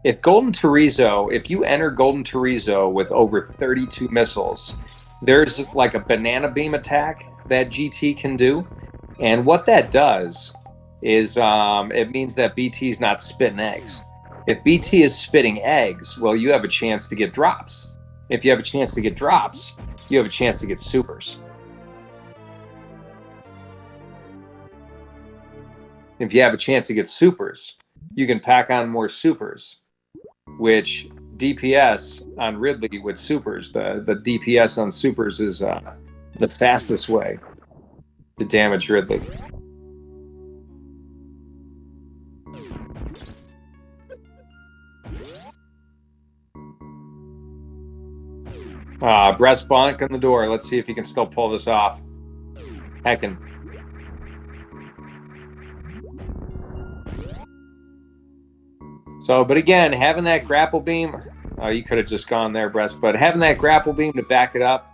If you enter Golden Terrizzo with over 32 missiles, there's like a banana beam attack that GT can do. And what that does is it means that BT is not spitting eggs. If BT is spitting eggs, well, you have a chance to get drops. If you have a chance to get drops, you have a chance to get supers. If you have a chance to get supers, you can pack on more supers, which DPS on Ridley with supers, the DPS on supers is the fastest way to damage Ridley. Breast bonk on the door. Let's see if he can still pull this off. Heckin'. So, but again, having that grapple beam, you could have just gone there, Breast, but having that grapple beam to back it up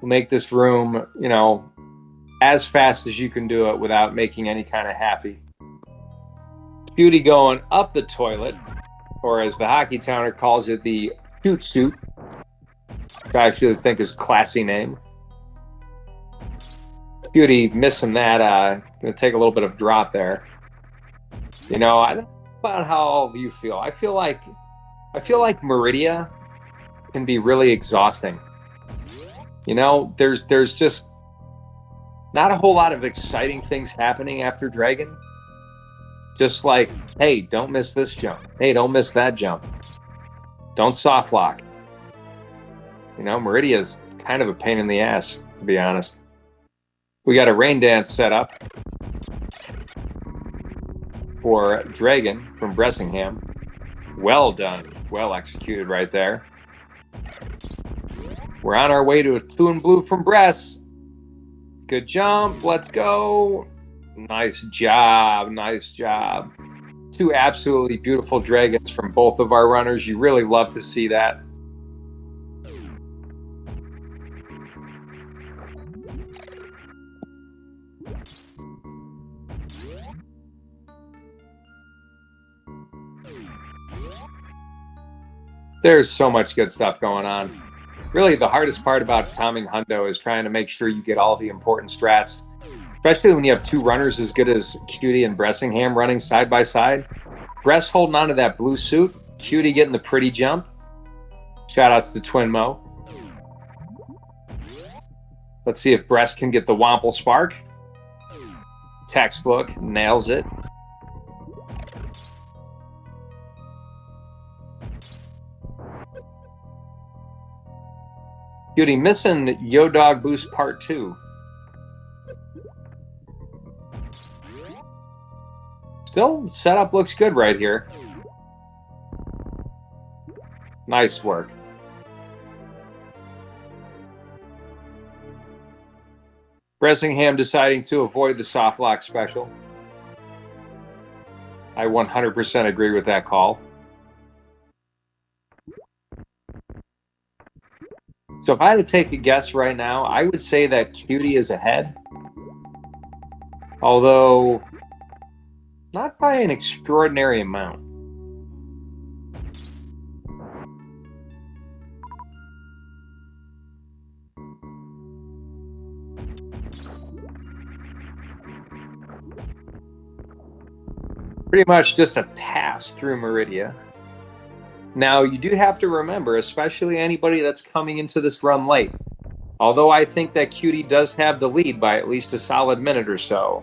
will make this room, you know, as fast as you can do it without making any kind of happy. Cutie going up the toilet, or as the Hockey Towner calls it, the shoot shoot, which I actually think is a classy name. Cutie missing that, gonna take a little bit of drop there. You know, I don't know about how all of you feel. I feel like Meridia can be really exhausting. You know, there's just not a whole lot of exciting things happening after Dragon. Just like, hey, don't miss this jump. Hey, don't miss that jump. Don't soft lock. You know, Meridia's kind of a pain in the ass, to be honest. We got a rain dance set up for Dragon from Bressingham. Well done. Well executed right there. We're on our way to a 2 in blue from Bress. Good jump. Let's go. Nice job. Nice job. 2 absolutely beautiful dragons from both of our runners. You really love to see that. There's so much good stuff going on. Really, the hardest part about calming Hundo is trying to make sure you get all the important strats, especially when you have 2 runners as good as Cutie and Bressingham running side by side. Bress holding on to that blue suit, Cutie getting the pretty jump. Shoutouts to Twin Mo. Let's see if Bress can get the Womple Spark. Textbook, nails it. Cutie missing Yo Dog Boost Part 2. Still, setup looks good right here. Nice work. Bressingham deciding to avoid the soft lock special. I 100% agree with that call. So if I had to take a guess right now, I would say that Cutie is ahead. Although, not by an extraordinary amount. Pretty much just a pass through Meridia. Now, you do have to remember, especially anybody that's coming into this run late, although I think that Cutie does have the lead by at least a solid minute or so,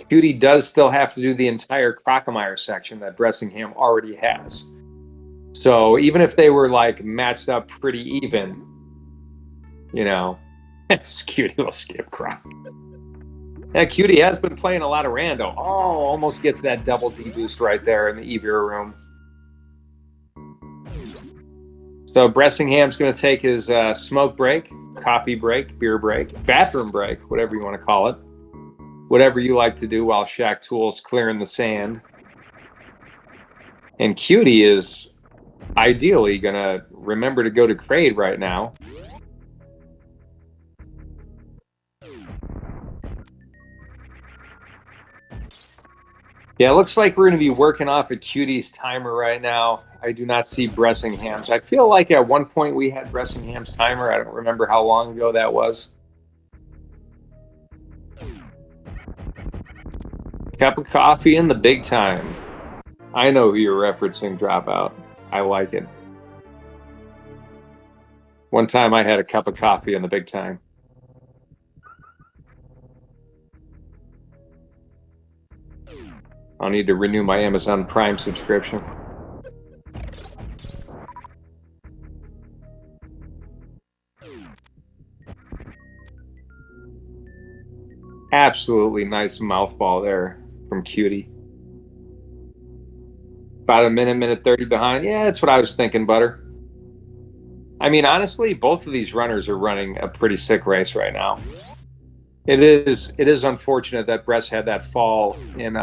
Cutie does still have to do the entire Crocomire section that Bressingham already has. So even if they were like matched up pretty even, you know, Cutie will skip Croc. Yeah, Cutie has been playing a lot of rando. Oh, almost gets that double D boost right there in the Evira room. So Bressingham's going to take his smoke break, coffee break, beer break, bathroom break, whatever you want to call it. Whatever you like to do while Shaq Tool's clearing the sand. And Cutie is ideally going to remember to go to Crade right now. Yeah, it looks like we're going to be working off a Cutie's timer right now. I do not see Bressingham's. I feel like at one point we had Bressingham's timer. I don't remember how long ago that was. Cup of coffee in the big time. I know who you're referencing, Dropout. I like it. One time I had a cup of coffee in the big time. I'll need to renew my Amazon Prime subscription. Absolutely nice mouthball there from Cutie. About a minute 30 behind. Yeah, that's what I was thinking, Butter. I mean, honestly, both of these runners are running a pretty sick race right now. It is unfortunate that Bress had that fall in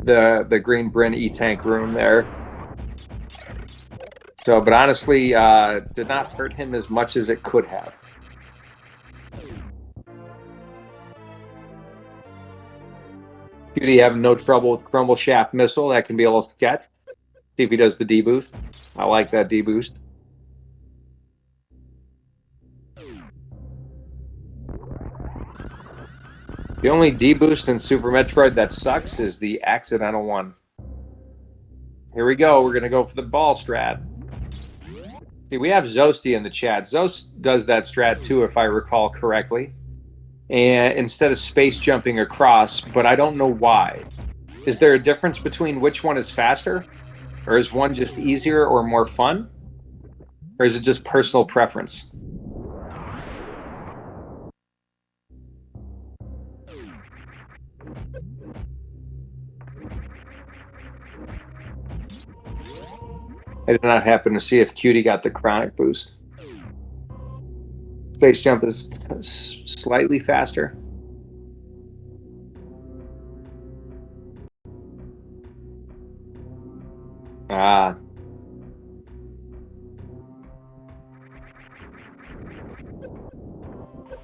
the Green Bryn E-Tank room there. So, but honestly, did not hurt him as much as it could have. Cutie having no trouble with Crumble Shaft Missile. That can be a little sketch. See if he does the D-boost. I like that D-boost. The only D-boost in Super Metroid that sucks is the accidental one. Here we go. We're going to go for the ball strat. See, we have Zosty in the chat. Zost does that strat too, if I recall correctly. And instead of space jumping across, but I don't know why. Is there a difference between which one is faster? Or is one just easier or more fun? Or is it just personal preference? I did not happen to see if Cutie got the chronic boost. Space jump is slightly faster. Ah.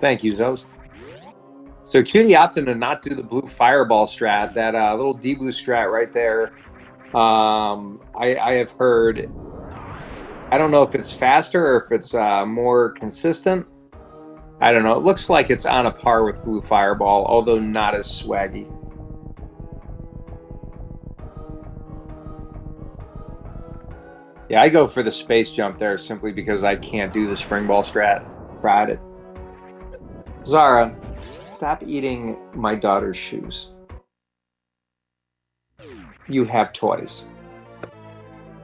Thank you, Zost. So Cutie opted to not do the blue fireball strat, that little D-boost strat right there. I have heard, I don't know if it's faster or if it's more consistent. I don't know. It looks like it's on a par with blue fireball, although not as swaggy. Yeah, I go for the space jump there simply because I can't do the spring ball strat. Tried it. Zara, stop eating my daughter's shoes. You have toys.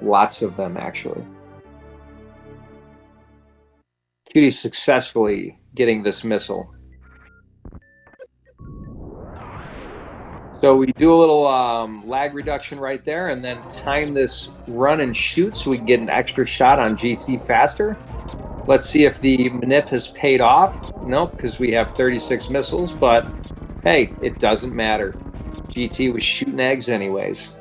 Lots of them, actually. Cutie successfully getting this missile. So we do a little lag reduction right there and then time this run and shoot so we can get an extra shot on GT faster. Let's see if the manip has paid off. Nope, because we have 36 missiles, but hey, it doesn't matter. GT was shooting eggs anyways.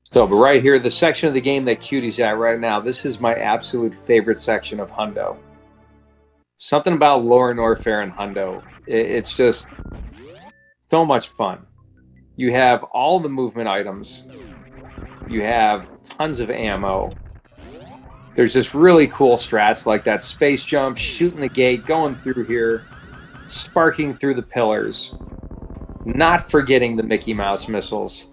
So, but right here, the section of the game that Cutie's at right now, this is my absolute favorite section of Hundo. Something about Lore Norfair and Hundo. It's just so much fun. You have all the movement items. You have tons of ammo. There's just really cool strats like that space jump, shooting the gate, going through here, sparking through the pillars. Not forgetting the Mickey Mouse missiles.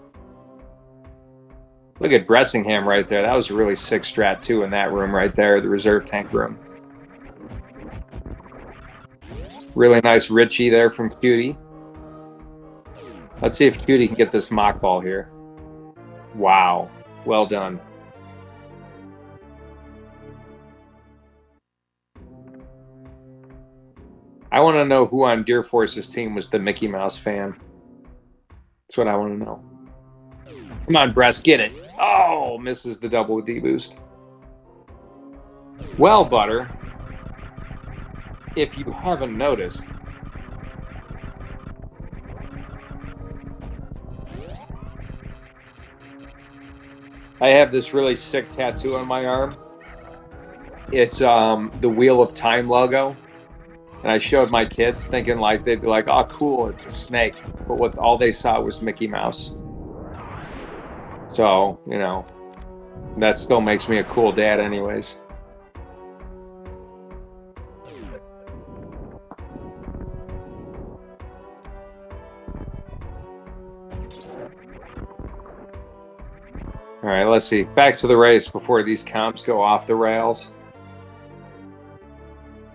Look at Bressingham right there. That was a really sick strat too in that room right there, the reserve tank room. Really nice Richie there from Cutie. Let's see if Cutie can get this mock ball here. Wow. Well done. I want to know who on Deer Force's team was the Mickey Mouse fan. That's what I want to know. Come on, Bress, get it. Oh, misses the double D boost. Well, Butter, if you haven't noticed, I have this really sick tattoo on my arm. It's the Wheel of Time logo. And I showed my kids thinking like they'd be like, oh, cool, it's a snake. But what all they saw was Mickey Mouse. So, you know, that still makes me a cool dad anyways. All right, let's see. Back to the race before these comps go off the rails.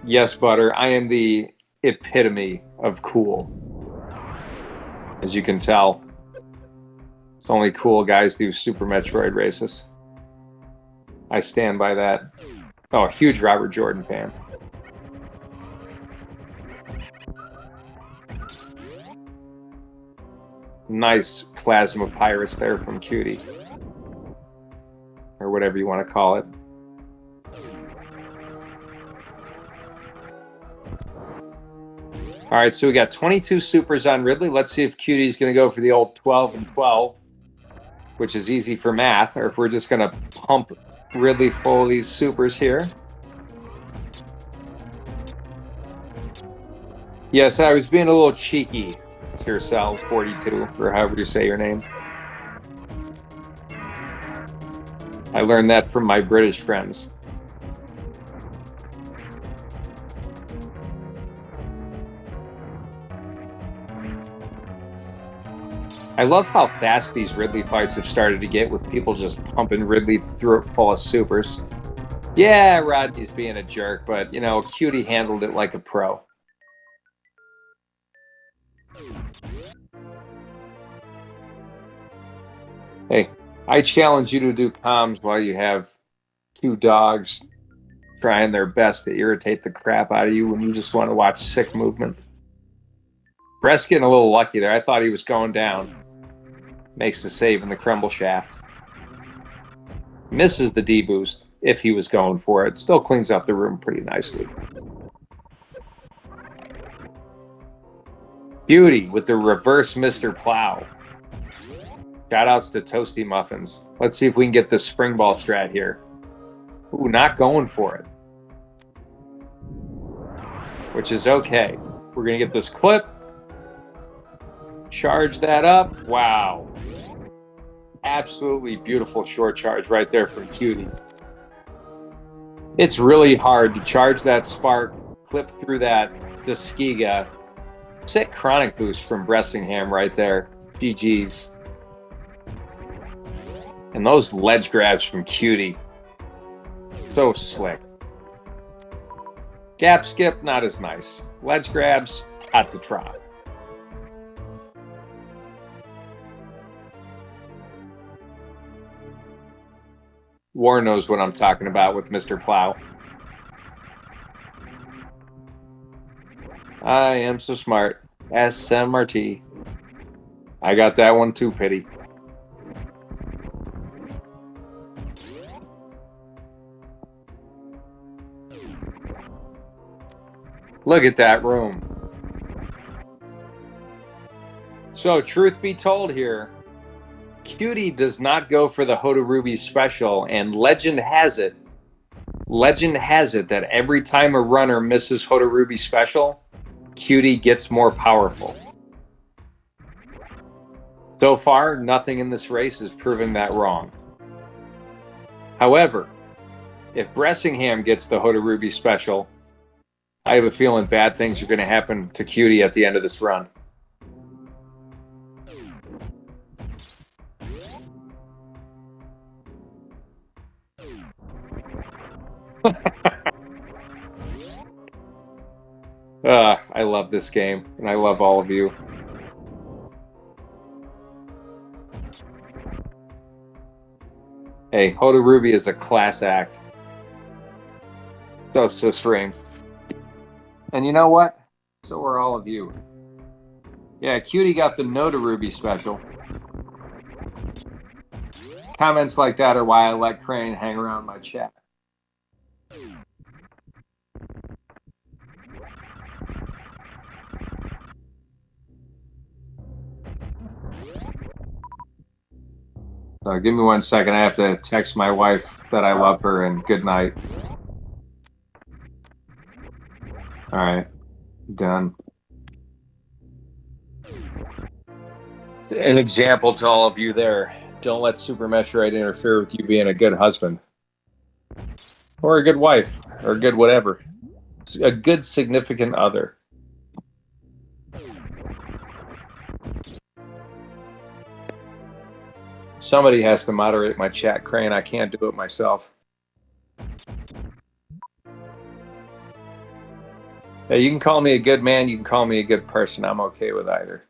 Yes, Butter, I am the epitome of cool, as you can tell. It's only cool guys do Super Metroid races. I stand by that. Oh, huge Robert Jordan fan. Nice plasma pirates there from Cutie. Or whatever you want to call it. All right, so we got 22 supers on Ridley. Let's see if Cutie's going to go for the old 12 and 12, which is easy for math, or if we're just going to pump Ridley full of these supers here. Yes, I was being a little cheeky, Tiercell 42, or however you say your name. I learned that from my British friends. I love how fast these Ridley fights have started to get, with people just pumping Ridley through it full of supers. Yeah, Rodney's being a jerk, but, you know, Cutie handled it like a pro. Hey, I challenge you to do comms while you have two dogs trying their best to irritate the crap out of you when you just want to watch sick movement. Brett's getting a little lucky there. I thought he was going down. Makes the save in the crumble shaft. Misses the D-boost if he was going for it. Still cleans up the room pretty nicely. Beauty with the reverse Mr. Plow. Shoutouts to Toasty Muffins. Let's see if we can get this spring ball strat here. Ooh, not going for it. Which is okay. We're going to get this clip. Charge that up. Wow. Absolutely beautiful short charge right there from Cutie. It's really hard to charge that spark, clip through that Tuskegee. Sick chronic boost from Bressingham right there. GG's. And those ledge grabs from Cutie. So slick. Gap skip, not as nice. Ledge grabs, hot to try. War knows what I'm talking about with Mr. Plow. I am so smart. SMRT. I got that one too, Pity. Look at that room. So, truth be told here, Cutie does not go for the Hoda Ruby special, and legend has it that every time a runner misses Hoda Ruby special, Cutie gets more powerful. So far, nothing in this race is proving that wrong. However, if Bressingham gets the Hoda Ruby special, I have a feeling bad things are going to happen to Cutie at the end of this run. I love this game, and I love all of you. Hey, Hoda Ruby is a class act. So string. And you know what? So are all of you. Yeah, Cutie got the Noda Ruby special. Comments like that are why I let Crane hang around my chat. So give me 1 second. I have to text my wife that I love her and good night. All right, done. An example to all of you there. Don't let Super Metroid interfere with you being a good husband. Or a good wife. Or a good whatever. A good significant other. Somebody has to moderate my chat, Crane. I can't do it myself. Hey, you can call me a good man. You can call me a good person. I'm okay with either.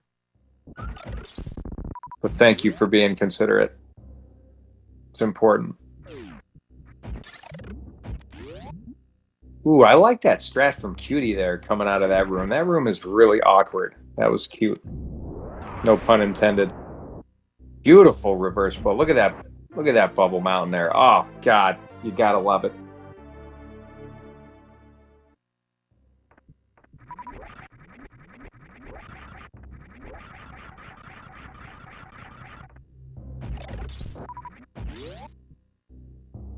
But thank you for being considerate. It's important. Ooh, I like that strat from Cutie there coming out of that room. That room is really awkward. That was cute. No pun intended. Beautiful reverse ball. Look at that. Look at that bubble mountain there. Oh, God. You gotta love it.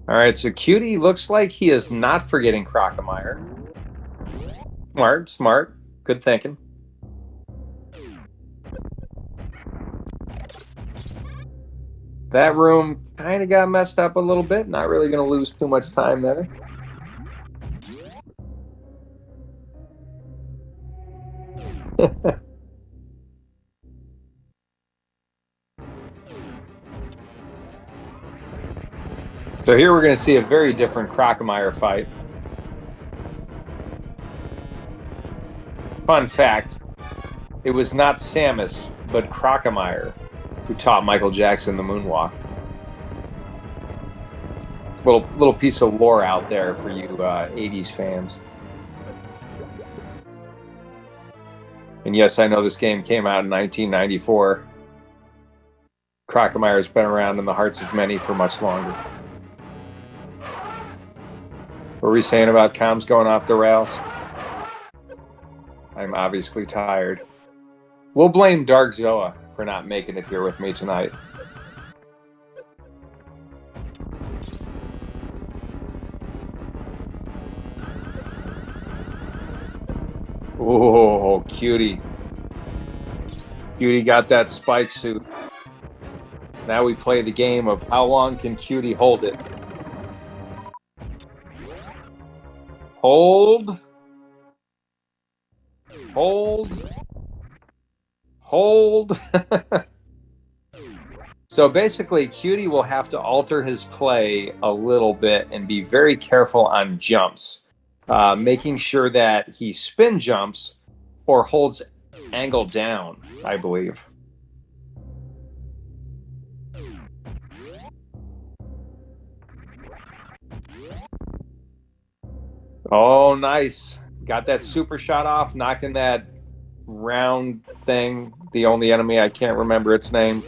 All right, so Cutie looks like he is not forgetting Crocomire. Smart, smart. Good thinking. That room kind of got messed up a little bit. Not really going to lose too much time there. So here we're going to see a very different Crocomire fight. Fun fact, it was not Samus, but Crocomire who taught Michael Jackson the moonwalk. Little piece of lore out there for you 80s fans. And yes, I know this game came out in 1994. Crocomire's been around in the hearts of many for much longer. What were we saying about comms going off the rails? I'm obviously tired. We'll blame Dark Zoa for not making it here with me tonight. Oh, Cutie. Cutie got that spike suit. Now we play the game of how long can Cutie hold it. Hold. Hold. Hold. So basically, Cutie will have to alter his play a little bit and be very careful on jumps, making sure that he spin jumps or holds angle down, I believe. Oh, nice. Got that super shot off, knocking that round thing, the only enemy, I can't remember its name.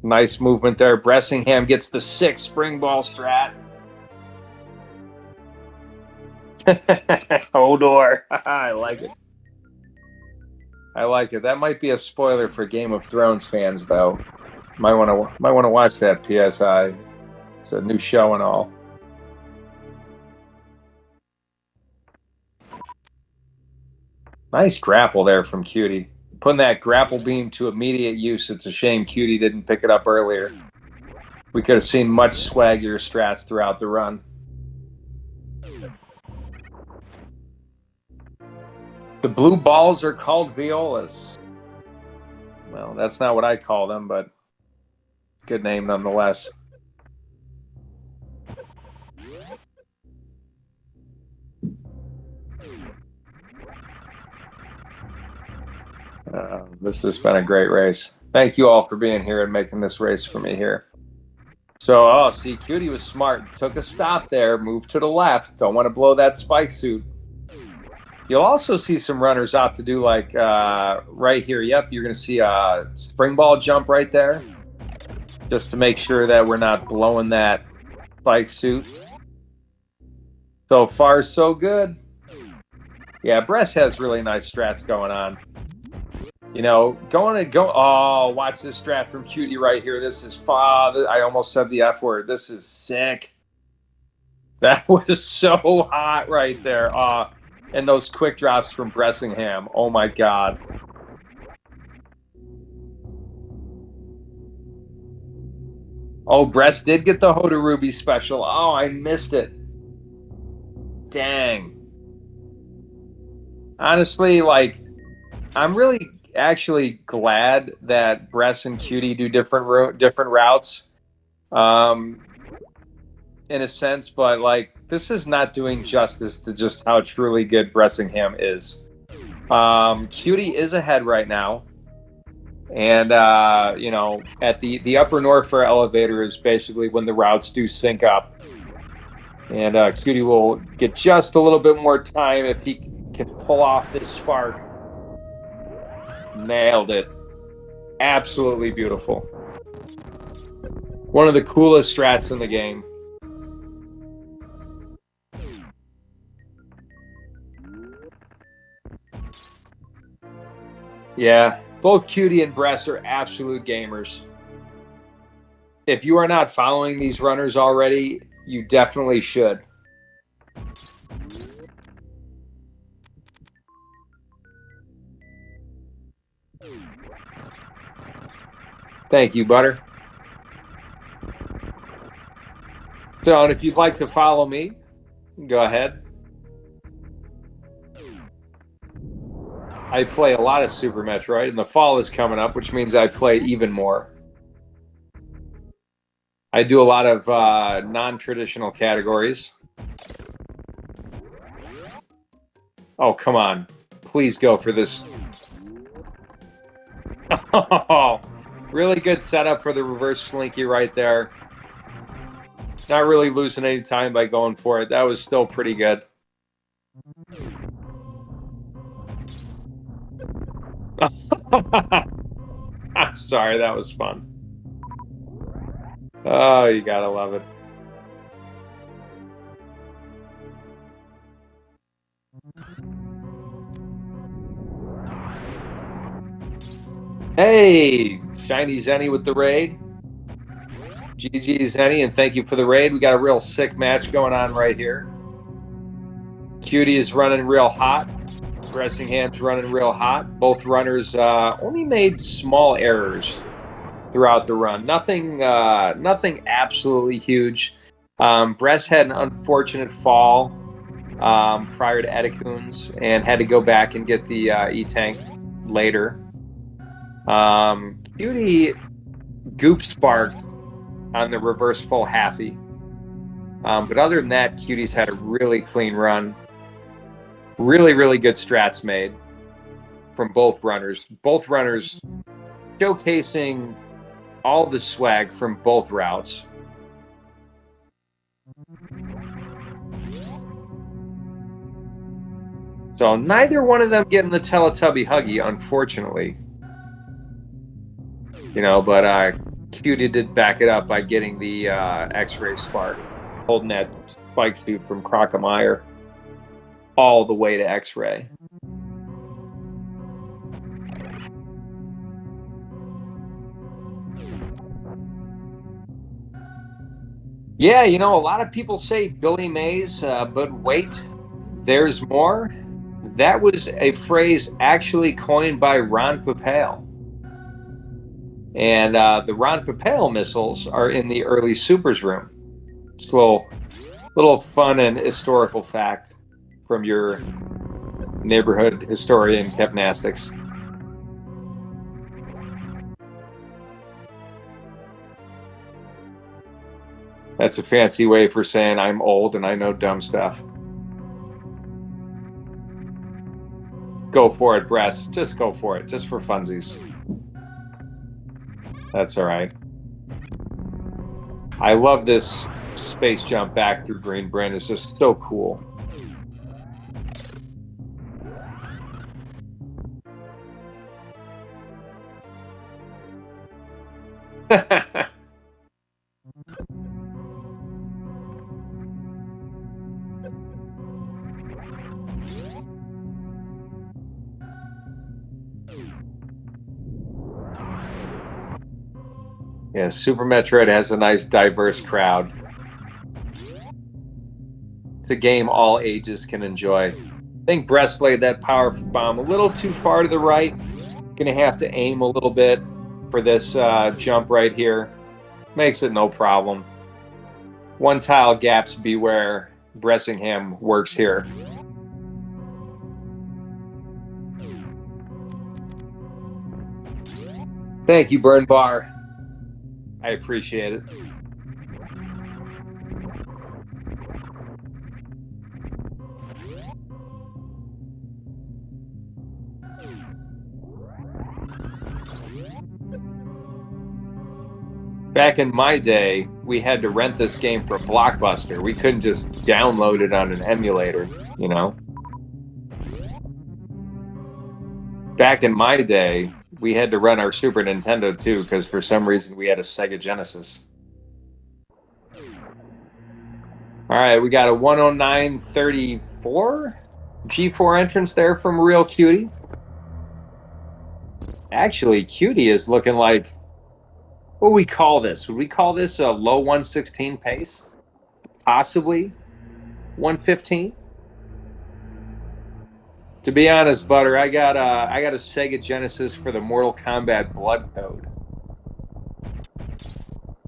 Nice movement there. Bressingham gets the 6 spring ball strat. Hodor. I like it. I like it. That might be a spoiler for Game of Thrones fans, though. Might want to watch that PSI. It's a new show and all. Nice grapple there from Cutie. Putting that grapple beam to immediate use. It's a shame Cutie didn't pick it up earlier. We could have seen much swaggier strats throughout the run. The blue balls are called violas. Well, that's not what I call them, but good name nonetheless. This has been a great race. Thank you all for being here and making this race for me here. So, see, Cutie was smart. Took a stop there, moved to the left. Don't want to blow that spike suit. You'll also see some runners opt to do like right here. Yep, you're going to see a spring ball jump right there. Just to make sure that we're not blowing that spike suit. So far, so good. Yeah, Bress has really nice strats going on. You know, oh, watch this strat from Cutie right here. This is I almost said the F word. This is sick. That was so hot right there. And those quick drops from Bressingham. Oh my God. Oh, Bress did get the Hoda Ruby special. Oh, I missed it. Dang. Honestly, like, I'm really actually glad that Bress and Cutie do different routes, in a sense, but like this is not doing justice to just how truly good Bressingham is. Cutie is ahead right now. And, you know, at the upper Norfair elevator is basically when the routes do sync up. And Cutie will get just a little bit more time if he can pull off this spark. Nailed it. Absolutely beautiful. One of the coolest strats in the game. Yeah, both Cutie and Bress are absolute gamers. If you are not following these runners already, you definitely should. Thank you, Butter. So, and if you'd like to follow me, go ahead. I play a lot of Super Metroid, and the fall is coming up, which means I play even more. I do a lot of non-traditional categories. Oh, come on. Please go for this. Oh, really good setup for the reverse slinky right there. Not really losing any time by going for it. That was still pretty good. I'm sorry, that was fun. Oh, you gotta love it. Hey, Shiny Zenny with the raid. GG Zenny, and thank you for the raid. We got a real sick match going on right here. Cutie is running real hot. Bressingham's running real hot. Both runners only made small errors throughout the run. Nothing absolutely huge. Bress had an unfortunate fall prior to Edecoon's and had to go back and get the E-Tank later. Cutie goop sparked on the reverse full halfy. But other than that, Cutie's had a really clean run. Really, really good strats made from both runners. Both runners showcasing all the swag from both routes. So neither one of them getting the Teletubby Huggy, unfortunately. You know, but Cutie did back it up by getting the X-ray spark, holding that spike suit from Crocomire all the way to X-ray. Yeah, you know, a lot of people say Billy Mays, but wait, there's more. That was a phrase actually coined by Ron Papale. And the Ron Papale missiles are in the early Supers room. It's a little fun and historical fact from your neighborhood historian, Kepnastics. That's a fancy way for saying I'm old and I know dumb stuff. Go for it, Bress. Just go for it. Just for funsies. That's all right. I love this space jump back through Green Brand. It's just so cool. Yeah, Super Metroid has a nice diverse crowd. It's a game all ages can enjoy. I think Bress laid that powerful bomb a little too far to the right. Gonna have to aim a little bit for this jump right here. Makes it no problem. One tile gaps beware. Bressingham works here. Thank you, Burn Bar. I appreciate it. Back in my day, we had to rent this game for Blockbuster. We couldn't just download it on an emulator, you know? Back in my day, we had to run our Super Nintendo too, because for some reason we had a Sega Genesis. All right, we got a 109.34 G4 entrance there from ARealCutie. Actually, Cutie is looking like, what would we call this? Would we call this a low 116 pace? Possibly 115? To be honest, Butter, I got a Sega Genesis for the Mortal Kombat Blood Code.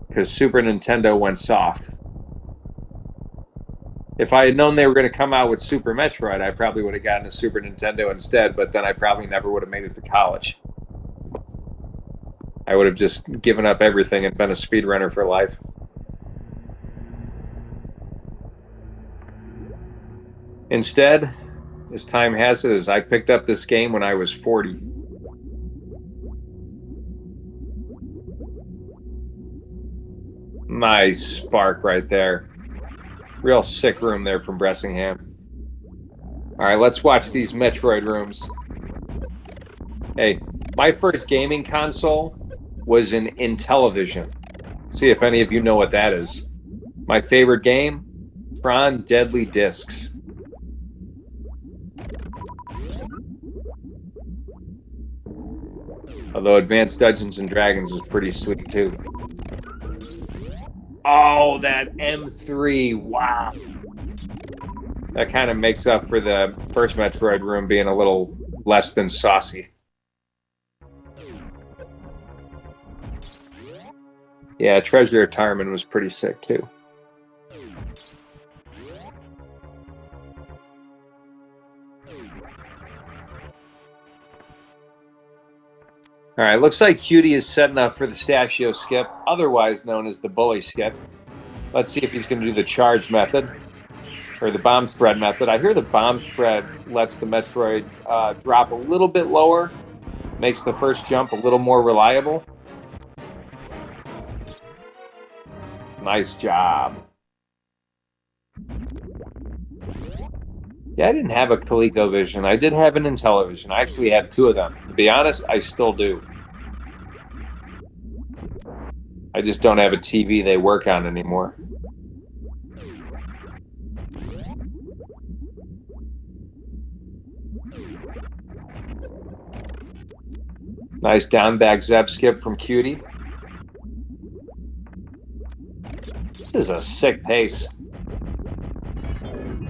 Because Super Nintendo went soft. If I had known they were going to come out with Super Metroid, I probably would have gotten a Super Nintendo instead, but then I probably never would have made it to college. I would have just given up everything and been a speedrunner for life. Instead, as time has it, I picked up this game when I was 40. Nice spark right there. Real sick room there from Bressingham. All right, let's watch these Metroid rooms. Hey, my first gaming console was an Intellivision. See if any of you know what that is. My favorite game, Tron Deadly Discs. Although Advanced Dungeons and Dragons was pretty sweet too. Oh, that M3, wow. That kind of makes up for the first Metroid room being a little less than saucy. Yeah, Treasure of Tarman was pretty sick too. All right, looks like Cutie is setting up for the Stachio skip, otherwise known as the bully skip. Let's see if he's going to do the charge method, or the bomb spread method. I hear the bomb spread lets the Metroid drop a little bit lower, makes the first jump a little more reliable. Nice job. Yeah, I didn't have a ColecoVision. I did have an Intellivision. I actually had two of them. To be honest, I still do. I just don't have a TV they work on anymore. Nice down back Zeb skip from Cutie. This is a sick pace.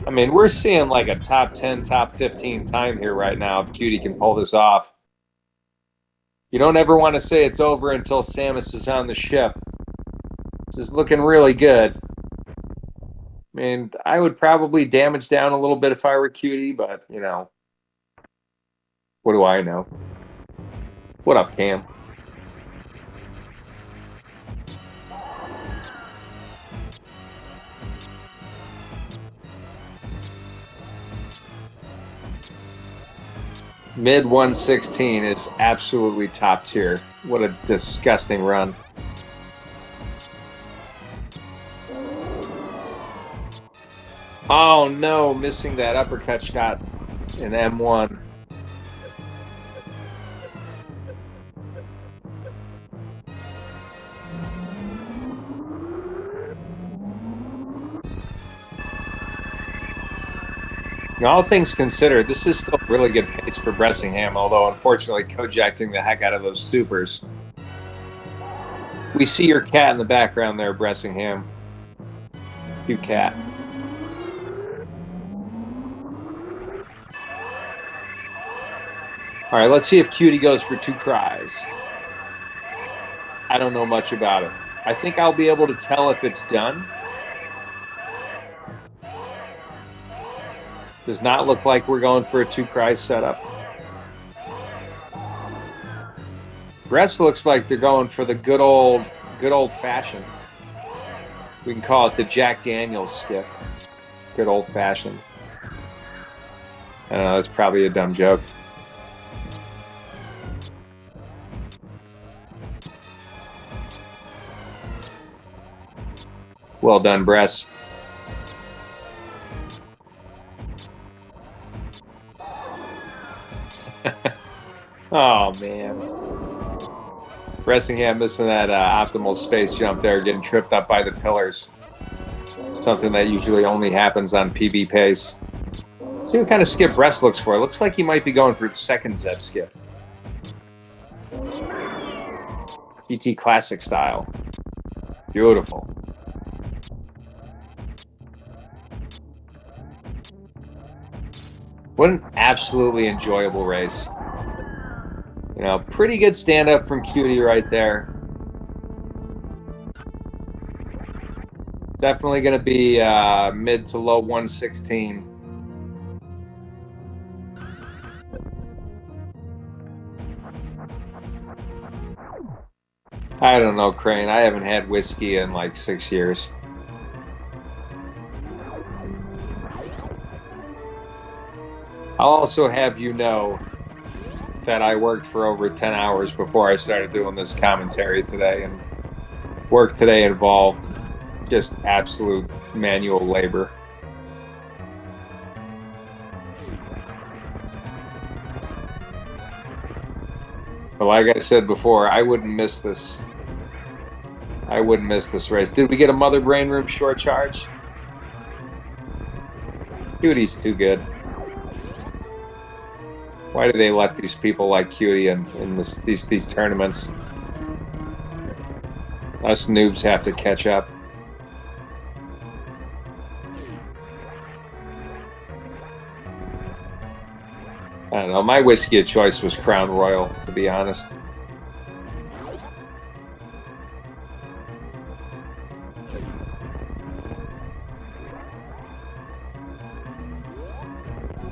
I mean, we're seeing like a top 10, top 15 time here right now if Cutie can pull this off. You don't ever want to say it's over until Samus is on the ship. This is looking really good. I mean, I would probably damage down a little bit if I were Cutie, but, you know, what do I know? What up, Cam? Mid 116 is absolutely top tier. What a disgusting run. Oh no, missing that uppercut shot in M1. All things considered, this is still really good pace for Bressingham, although unfortunately co-jecting the heck out of those supers. We see your cat in the background there, Bressingham. Cute cat. All right, let's see if Cutie goes for 2 cries. I don't know much about it. I think I'll be able to tell if it's done. Does not look like we're going for a 2 cries setup. Rest looks like they're going for the good old fashioned. We can call it the Jack Daniels skip. Good old fashioned. I don't know, that's probably a dumb joke. Well done, Bress. Oh, man. Bressingham missing that optimal space jump there, getting tripped up by the pillars. Something that usually only happens on PB pace. See what kind of skip Bress looks for. It looks like he might be going for the second Zeb skip. GT Classic style. Beautiful. What an absolutely enjoyable race. You know, pretty good stand-up from Cutie right there. Definitely going to be mid to low 116. I don't know, Crane. I haven't had whiskey in like 6 years. I'll also have you know that I worked for over 10 hours before I started doing this commentary today, and work today involved just absolute manual labor. But like I said before, I wouldn't miss this. I wouldn't miss this race. Did we get a Mother Brain Room short charge? Cutie's too good. Why do they let these people like Cutie in these tournaments? Us noobs have to catch up. I don't know. My whiskey of choice was Crown Royal, to be honest.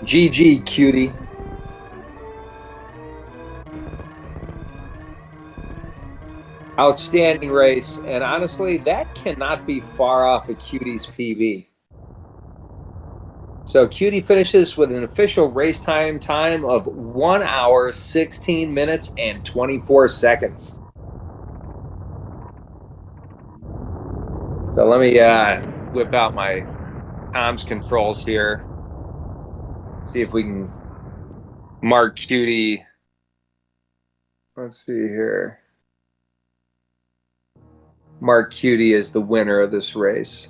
GG, Cutie. Outstanding race, and honestly, that cannot be far off of Cutie's PB. So Cutie finishes with an official race time of 1 hour, 16 minutes, and 24 seconds. So let me whip out my comms controls here. See if we can mark Cutie. Let's see here. Mark Cutie as the winner of this race.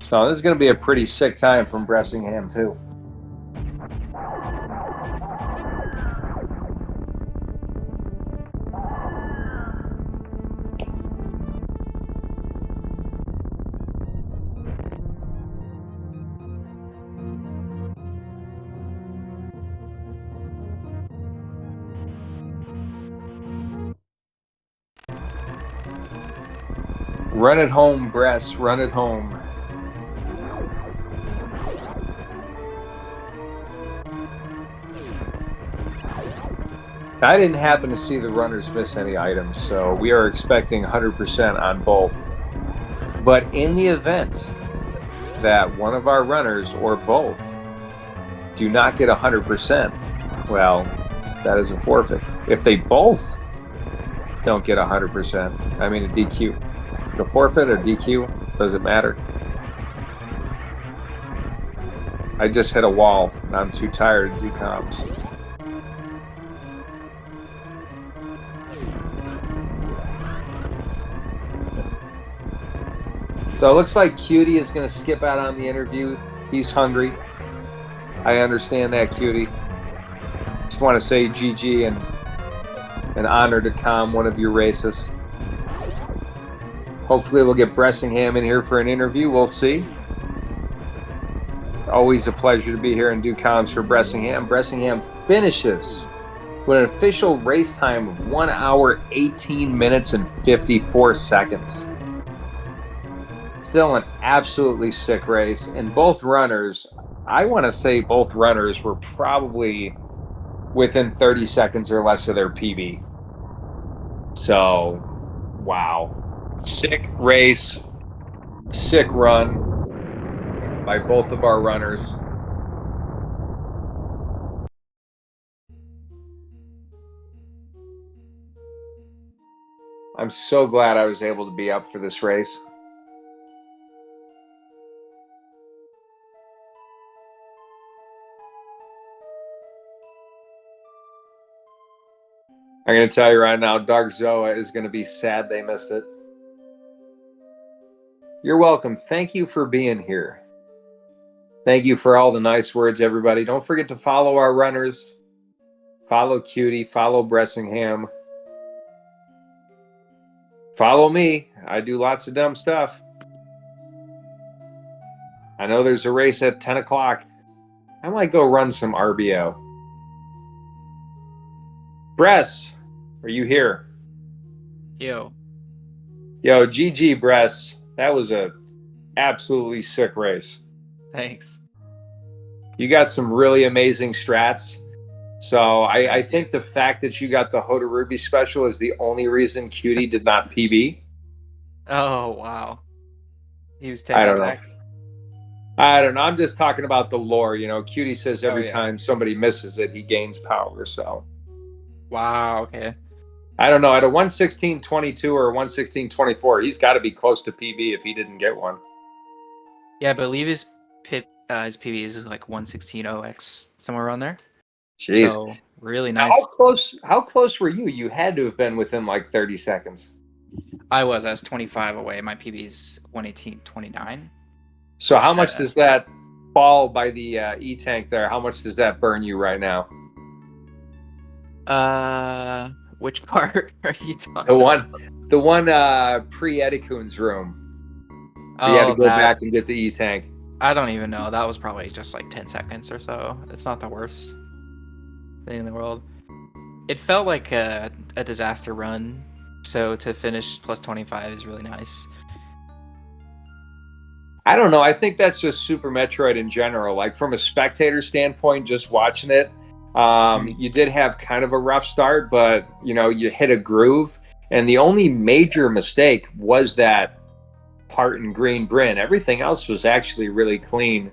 So this is going to be a pretty sick time from Bressingham too. Run it home, Bress. Run it home. I didn't happen to see the runners miss any items, so we are expecting 100% on both. But in the event that one of our runners or both do not get 100%, well, that is a forfeit. If they both don't get 100%, I mean a DQ. The forfeit or DQ, doesn't matter. I just hit a wall, and I'm too tired to do comms. So it looks like Cutie is going to skip out on the interview. He's hungry. I understand that, Cutie. Just want to say GG and an honor to calm one of your races. Hopefully we'll get Bressingham in here for an interview. We'll see. Always a pleasure to be here and do comms for Bressingham. Bressingham finishes with an official race time of 1 hour, 18 minutes, and 54 seconds. Still an absolutely sick race. And both runners, I want to say both runners were probably within 30 seconds or less of their PB. So, wow. Sick race. Sick run by both of our runners. I'm so glad I was able to be up for this race. I'm going to tell you right now, Dark Zoa is going to be sad they missed it. You're welcome. Thank you for being here. Thank you for all the nice words, everybody. Don't forget to follow our runners. Follow Cutie. Follow Bressingham. Follow me. I do lots of dumb stuff. I know there's a race at 10 o'clock. I might go run some RBO. Bress, are you here? Yo, GG, Bress. That was a absolutely sick race. thanks. You got some really amazing strats. So I think the fact that you got the Hoda Ruby special is the only reason Cutie did not PB. Oh, wow. He was I taking don't it know. back. I don't know. I'm just talking about the lore. You know, Cutie says every yeah. time somebody misses it, he gains power. So Wow, okay. I don't know. At a 116.22 or 116.24, he's got to be close to PB if he didn't get one. Yeah, I believe his PB is like 116.0x, somewhere around there. Jeez. So, really Now, nice. how close were you? You had to have been within like 30 seconds. I was 25 away. My PB is 118.29. So how much does that fall by the E-tank there? How much does that burn you right now? Which part are you talking about? The one pre-Edicoon's room. Oh, you had to go back and get the E-tank. I don't even know. That was probably just like 10 seconds or so. It's not the worst thing in the world. It felt like a disaster run, so to finish plus 25 is really nice. I don't know. I think that's just Super Metroid in general. Like from a spectator standpoint, just watching it, you did have kind of a rough start, but you know, you hit a groove. And the only major mistake was that part in green Bryn. Everything else was actually really clean.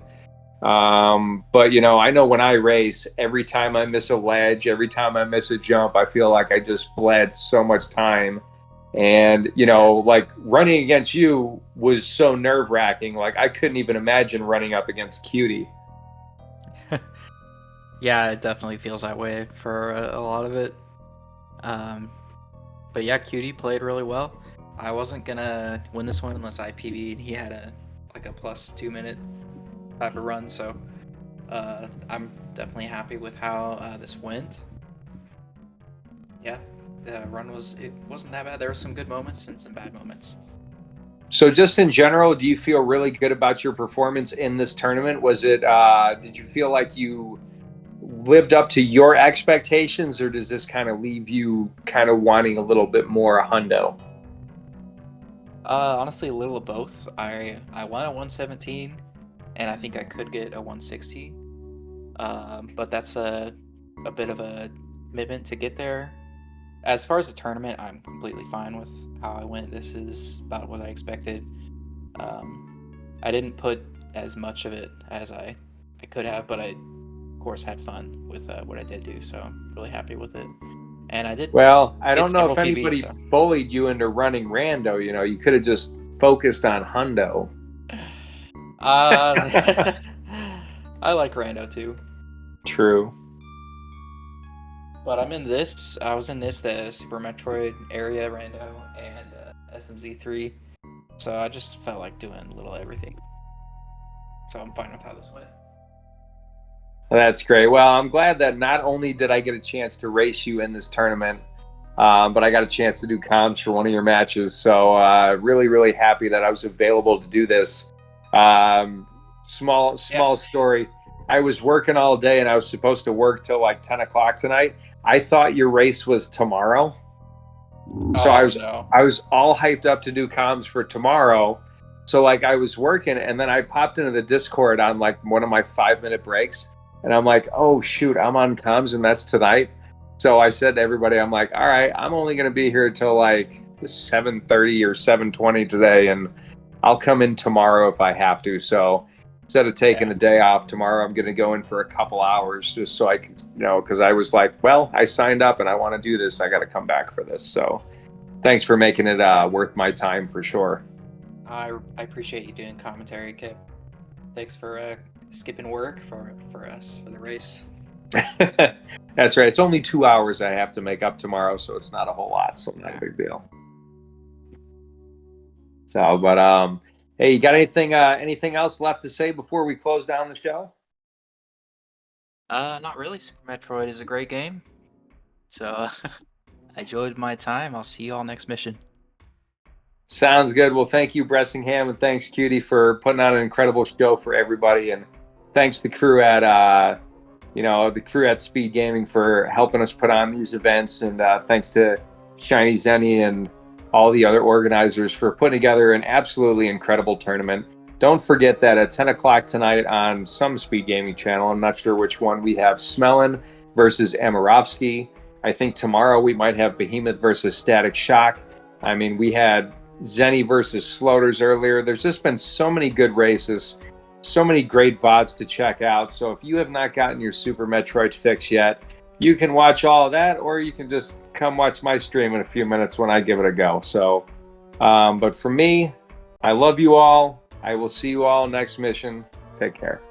But you know, I know when I race, every time I miss a ledge, every time I miss a jump, I feel like I just bled so much time. And you know, like running against you was so nerve-wracking. Like I couldn't even imagine running up against Cutie. Yeah, it definitely feels that way for a lot of it. But yeah, Cutie played really well. I wasn't gonna win this one unless I PB'd. He had a plus 2 minute type of run, so I'm definitely happy with how this went. Yeah, the run wasn't that bad. There were some good moments and some bad moments. So just in general, do you feel really good about your performance in this tournament? Was it did you feel like you lived up to your expectations, or does this kind of leave you kind of wanting a little bit more hundo? Honestly, a little of both. I won at 117, and I think I could get a 160. But that's a bit of a commitment to get there. As far as the tournament, I'm completely fine with how I went. This is about what I expected. I didn't put as much of it as I could have, but I, of course, had fun with what I did do. So I'm really happy with it. And I did. Well, I don't know if anybody PBs, bullied you into running rando. You know, you could have just focused on hundo. I like rando too. True. But I was in this, the Super Metroid area rando and SMZ3. So I just felt like doing a little everything. So I'm fine with how this went. That's great. Well, I'm glad that not only did I get a chance to race you in this tournament, but I got a chance to do comms for one of your matches. So really, really happy that I was available to do this. Small story. I was working all day and I was supposed to work till like 10 o'clock tonight. I thought your race was tomorrow. So I was all hyped up to do comms for tomorrow. So like I was working and then I popped into the Discord on like one of my 5-minute breaks. And I'm like, oh, shoot, I'm on comms and that's tonight. So I said to everybody, I'm like, all right, I'm only going to be here till like 7:30 or 7:20 today. And I'll come in tomorrow if I have to. So instead of taking a day off tomorrow, I'm going to go in for a couple hours just so I can, because I was like, well, I signed up and I want to do this. I got to come back for this. So thanks for making it worth my time for sure. I appreciate you doing commentary, Kip. Thanks for skipping work for us for the race. That's right. It's only 2 hours I have to make up tomorrow, so it's not a whole lot. So not a big deal. So, but hey, you got anything else left to say before we close down the show? Not really. Super Metroid is a great game. So I enjoyed my time. I'll see you all next mission. Sounds good. Well, thank you, Bressingham, and thanks, Cutie, for putting on an incredible show for everybody. And thanks the crew at Speedgaming for helping us put on these events. And thanks to Shiny Zenny and all the other organizers for putting together an absolutely incredible tournament. Don't forget that at 10 o'clock tonight on some Speedgaming channel, I'm not sure which one, we have Smellin versus Amarovsky. I think tomorrow we might have Behemoth versus Static Shock. I mean, we had Zenny versus Sloters earlier. There's just been so many good races, so many great VODs to check out. So if you have not gotten your Super Metroid fix yet, you can watch all of that, or you can just come watch my stream in a few minutes when I give it a go. So, but for me, I love you all. I will see you all next mission. Take care.